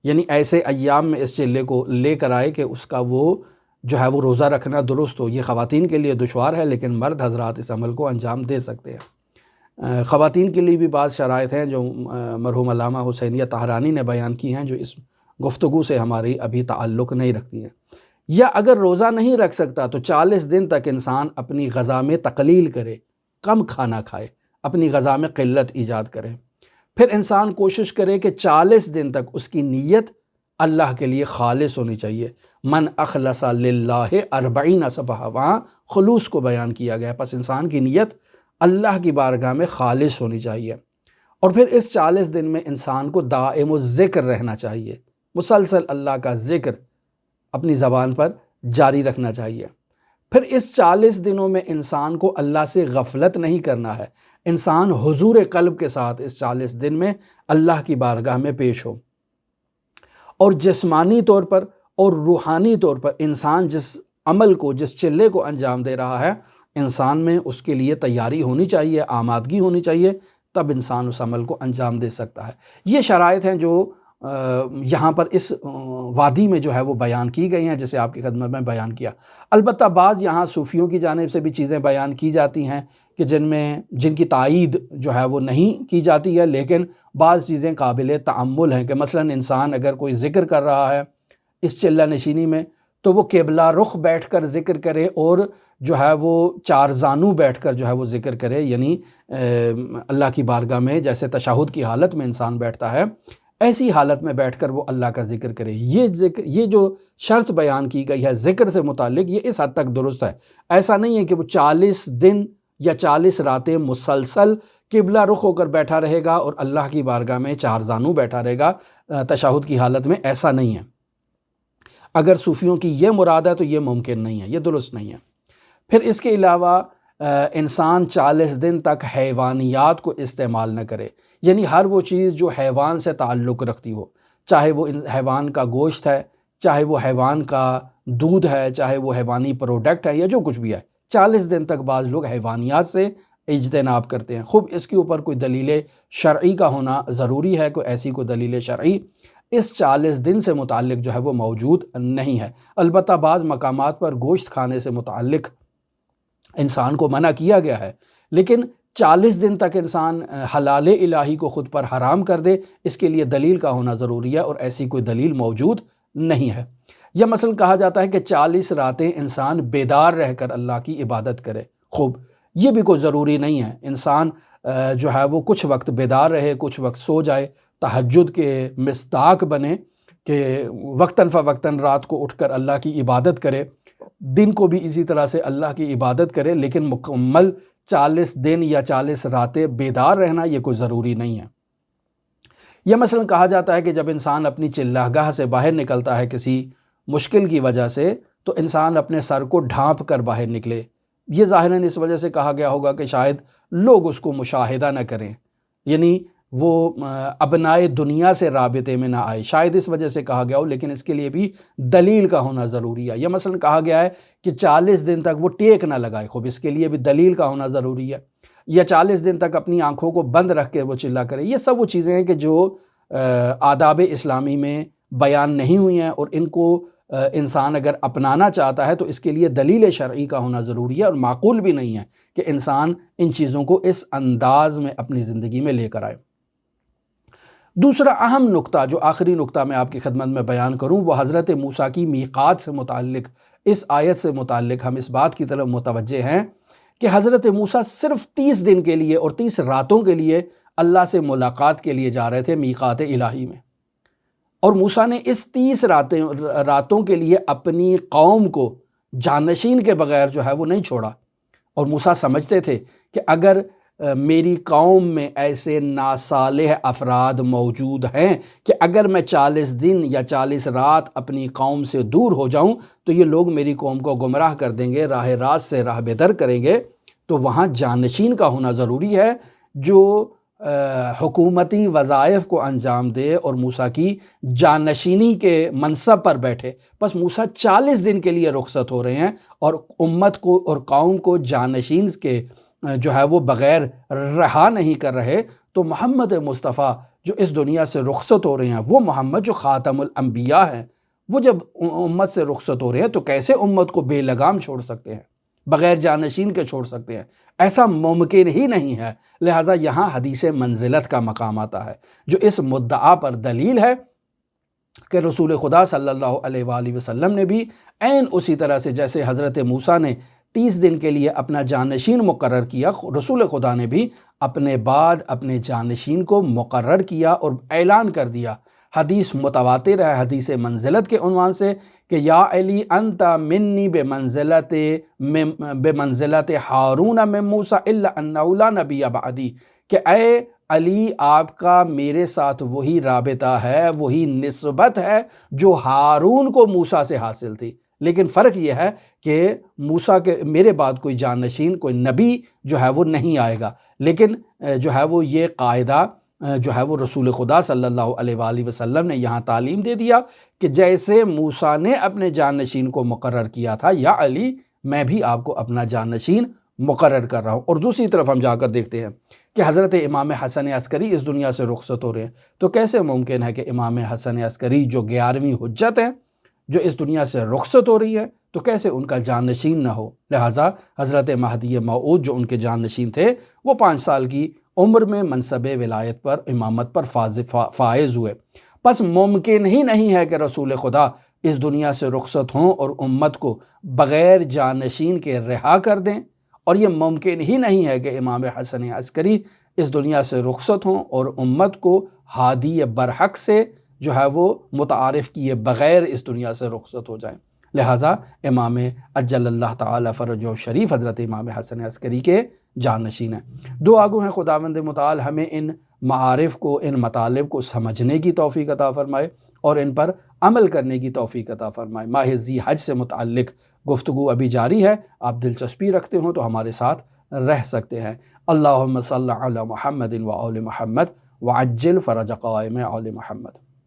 یعنی ایسے ایام میں اس چلے کو لے کر آئے کہ اس کا وہ جو ہے وہ روزہ رکھنا درست ہو۔ یہ خواتین کے لیے دشوار ہے لیکن مرد حضرات اس عمل کو انجام دے سکتے ہیں۔ خواتین کے لیے بھی بعض شرائط ہیں جو مرحوم علامہ حسینیہ طہرانی نے بیان کی ہیں، جو اس گفتگو سے ہماری ابھی تعلق نہیں رکھتی ہیں۔ یا اگر روزہ نہیں رکھ سکتا تو 40 دن تک انسان اپنی غذا میں تقلیل کرے، کم کھانا کھائے، اپنی غذا میں قلت ایجاد کرے۔ پھر انسان کوشش کرے کہ 40 دن تک اس کی نیت اللہ کے لیے خالص ہونی چاہیے۔ من اخلص للہ 40 صبح، وہاں خلوص کو بیان کیا گیا، پس انسان کی نیت اللہ کی بارگاہ میں خالص ہونی چاہیے۔ اور پھر اس 40 دن میں انسان کو دائم الذکر رہنا چاہیے، مسلسل اللہ کا ذکر اپنی زبان پر جاری رکھنا چاہیے۔ پھر اس 40 دنوں میں انسان کو اللہ سے غفلت نہیں کرنا ہے، انسان حضور قلب کے ساتھ اس 40 دن میں اللہ کی بارگاہ میں پیش ہو، اور جسمانی طور پر اور روحانی طور پر انسان جس عمل کو، جس چلے کو انجام دے رہا ہے، انسان میں اس کے لیے تیاری ہونی چاہیے، آمادگی ہونی چاہیے، تب انسان اس عمل کو انجام دے سکتا ہے۔ یہ شرائط ہیں جو یہاں پر اس وادی میں جو ہے وہ بیان کی گئی ہیں، جسے آپ کی خدمت میں بیان کیا۔ البتہ بعض یہاں صوفیوں کی جانب سے بھی چیزیں بیان کی جاتی ہیں کہ جن کی تائید جو ہے وہ نہیں کی جاتی ہے، لیکن بعض چیزیں قابل تأمل ہیں کہ مثلا انسان اگر کوئی ذکر کر رہا ہے اس چلہ نشینی میں تو وہ قبلہ رخ بیٹھ کر ذکر کرے، اور جو ہے وہ 4 زانو بیٹھ کر جو ہے وہ ذکر کرے، یعنی اللہ کی بارگاہ میں جیسے تشہد کی حالت میں انسان بیٹھتا ہے، ایسی حالت میں بیٹھ کر وہ اللہ کا ذکر کرے۔ یہ جو شرط بیان کی گئی ہے ذکر سے متعلق، یہ اس حد تک درست ہے۔ ایسا نہیں ہے کہ وہ 40 دن یا 40 راتیں مسلسل قبلہ رخ ہو کر بیٹھا رہے گا اور اللہ کی بارگاہ میں چار زانو بیٹھا رہے گا تشہد کی حالت میں، ایسا نہیں ہے۔ اگر صوفیوں کی یہ مراد ہے تو یہ ممکن نہیں ہے، یہ درست نہیں ہے۔ پھر اس کے علاوہ انسان 40 دن تک حیوانیات کو استعمال نہ کرے، یعنی ہر وہ چیز جو حیوان سے تعلق رکھتی ہو، چاہے وہ حیوان کا گوشت ہے، چاہے وہ حیوان کا دودھ ہے، چاہے وہ حیوانی پروڈکٹ ہے، یا جو کچھ بھی ہے، 40 دن تک بعض لوگ حیوانیات سے اجتناب کرتے ہیں۔ خوب اس کے اوپر کوئی دلیل شرعی کا ہونا ضروری ہے، کوئی ایسی کوئی دلیل شرعی اس 40 دن سے متعلق جو ہے وہ موجود نہیں ہے۔ البتہ بعض مقامات پر گوشت کھانے سے متعلق انسان کو منع کیا گیا ہے، لیکن 40 دن تک انسان حلال الہی کو خود پر حرام کر دے، اس کے لیے دلیل کا ہونا ضروری ہے، اور ایسی کوئی دلیل موجود نہیں ہے۔ یا مثلا کہا جاتا ہے کہ 40 راتیں انسان بیدار رہ کر اللہ کی عبادت کرے۔ خوب یہ بھی کوئی ضروری نہیں ہے، انسان جو ہے وہ کچھ وقت بیدار رہے، کچھ وقت سو جائے، تہجد کے مصداق بنے کہ وقتاً فوقتاً رات کو اٹھ کر اللہ کی عبادت کرے، دن کو بھی اسی طرح سے اللہ کی عبادت کرے، لیکن مکمل 40 دن یا 40 راتیں بیدار رہنا یہ کوئی ضروری نہیں ہے۔ یا مثلا کہا جاتا ہے کہ جب انسان اپنی چلہ گاہ سے باہر نکلتا ہے کسی مشکل کی وجہ سے، تو انسان اپنے سر کو ڈھانپ کر باہر نکلے۔ یہ ظاہراً اس وجہ سے کہا گیا ہوگا کہ شاید لوگ اس کو مشاہدہ نہ کریں، یعنی وہ ابنائے دنیا سے رابطے میں نہ آئے، شاید اس وجہ سے کہا گیا ہو، لیکن اس کے لیے بھی دلیل کا ہونا ضروری ہے۔ یا مثلا کہا گیا ہے کہ 40 دن تک وہ ٹیک نہ لگائے، خوب اس کے لیے بھی دلیل کا ہونا ضروری ہے۔ یا 40 دن تک اپنی آنکھوں کو بند رکھ کے وہ چلا کرے۔ یہ سب وہ چیزیں ہیں کہ جو آداب اسلامی میں بیان نہیں ہوئی ہیں، اور ان کو انسان اگر اپنانا چاہتا ہے تو اس کے لیے دلیل شرعی کا ہونا ضروری ہے، اور معقول بھی نہیں ہے کہ انسان ان چیزوں کو اس انداز میں اپنی زندگی میں لے کر آئے۔ دوسرا اہم نقطہ، جو آخری نقطہ میں آپ کی خدمت میں بیان کروں، وہ حضرت موسیٰ کی میقات سے متعلق، اس آیت سے متعلق ہم اس بات کی طرف متوجہ ہیں کہ حضرت موسیٰ صرف 30 دن کے لیے اور 30 راتوں کے لیے اللہ سے ملاقات کے لیے جا رہے تھے میقات الہی میں، اور موسیٰ نے اس 30 راتوں کے لیے اپنی قوم کو جانشین کے بغیر جو ہے وہ نہیں چھوڑا۔ اور موسیٰ سمجھتے تھے کہ اگر میری قوم میں ایسے ناصالح افراد موجود ہیں کہ اگر میں 40 دن یا 40 رات اپنی قوم سے دور ہو جاؤں تو یہ لوگ میری قوم کو گمراہ کر دیں گے، راہ راست سے راہ بدر کریں گے، تو وہاں جانشین کا ہونا ضروری ہے جو حکومتی وظائف کو انجام دے اور موسیٰ کی جانشینی کے منصب پر بیٹھے۔ بس موسیٰ 40 دن کے لیے رخصت ہو رہے ہیں، اور امت کو اور قوم کو جانشین کے جو ہے وہ بغیر رہا نہیں کر رہے، تو محمد مصطفیٰ جو اس دنیا سے رخصت ہو رہے ہیں، وہ محمد جو خاتم الانبیاء ہیں، وہ جب امت سے رخصت ہو رہے ہیں تو کیسے امت کو بے لگام چھوڑ سکتے ہیں، بغیر جانشین کے چھوڑ سکتے ہیں؟ ایسا ممکن ہی نہیں ہے۔ لہٰذا یہاں حدیث منزلت کا مقام آتا ہے، جو اس مدعا پر دلیل ہے کہ رسول خدا صلی اللہ علیہ وآلہ وسلم نے بھی عین اسی طرح سے جیسے حضرت موسیٰ نے 30 دن کے لیے اپنا جانشین مقرر کیا، رسول خدا نے بھی اپنے بعد اپنے جانشین کو مقرر کیا اور اعلان کر دیا۔ حدیث متواتر ہے حدیث منزلت کے عنوان سے کہ یا علی انت منی بمنزلت ہارون من موسیٰ الا انہ لا نبی بعدی، کہ اے علی آپ کا میرے ساتھ وہی رابطہ ہے، وہی نسبت ہے جو ہارون کو موسیٰ سے حاصل تھی، لیکن فرق یہ ہے کہ موسیٰ کے میرے بعد کوئی جانشین، کوئی نبی جو ہے وہ نہیں آئے گا، لیکن جو ہے وہ یہ قاعدہ جو ہے وہ رسول خدا صلی اللہ علیہ وآلہ وسلم نے یہاں تعلیم دے دیا کہ جیسے موسیٰ نے اپنے جانشین کو مقرر کیا تھا، یا علی میں بھی آپ کو اپنا جانشین مقرر کر رہا ہوں۔ اور دوسری طرف ہم جا کر دیکھتے ہیں کہ حضرت امام حسن عسکری اس دنیا سے رخصت ہو رہے ہیں، تو کیسے ممکن ہے کہ امام حسن عسکری جو 11ویں حجت ہیں، جو اس دنیا سے رخصت ہو رہی ہے، تو کیسے ان کا جانشین نہ ہو؟ لہٰذا حضرت مہدی موعود جو ان کے جانشین تھے، وہ 5 سال کی عمر میں منصب ولایت پر، امامت پر فائز ہوئے۔ پس ممکن ہی نہیں ہے کہ رسول خدا اس دنیا سے رخصت ہوں اور امت کو بغیر جانشین کے رہا کر دیں، اور یہ ممکن ہی نہیں ہے کہ امام حسن عسکری اس دنیا سے رخصت ہوں اور امت کو ہادی برحق سے جو ہے وہ متعارف کیے بغیر اس دنیا سے رخصت ہو جائیں۔ لہٰذا امام اجل اللہ تعالی فرجہ شریف حضرت امام حسن عسکری کے جانشین ہیں۔ دعا گو ہیں خداوند متعال ہمیں ان معارف کو، ان مطالب کو سمجھنے کی توفیق عطا فرمائے اور ان پر عمل کرنے کی توفیق عطا فرمائے۔ ماہ ذی حج سے متعلق گفتگو ابھی جاری ہے، آپ دلچسپی رکھتے ہوں تو ہمارے ساتھ رہ سکتے ہیں۔ اللہم صلی علی محمد و آل محمد وعجل فرج قائم آل محمد۔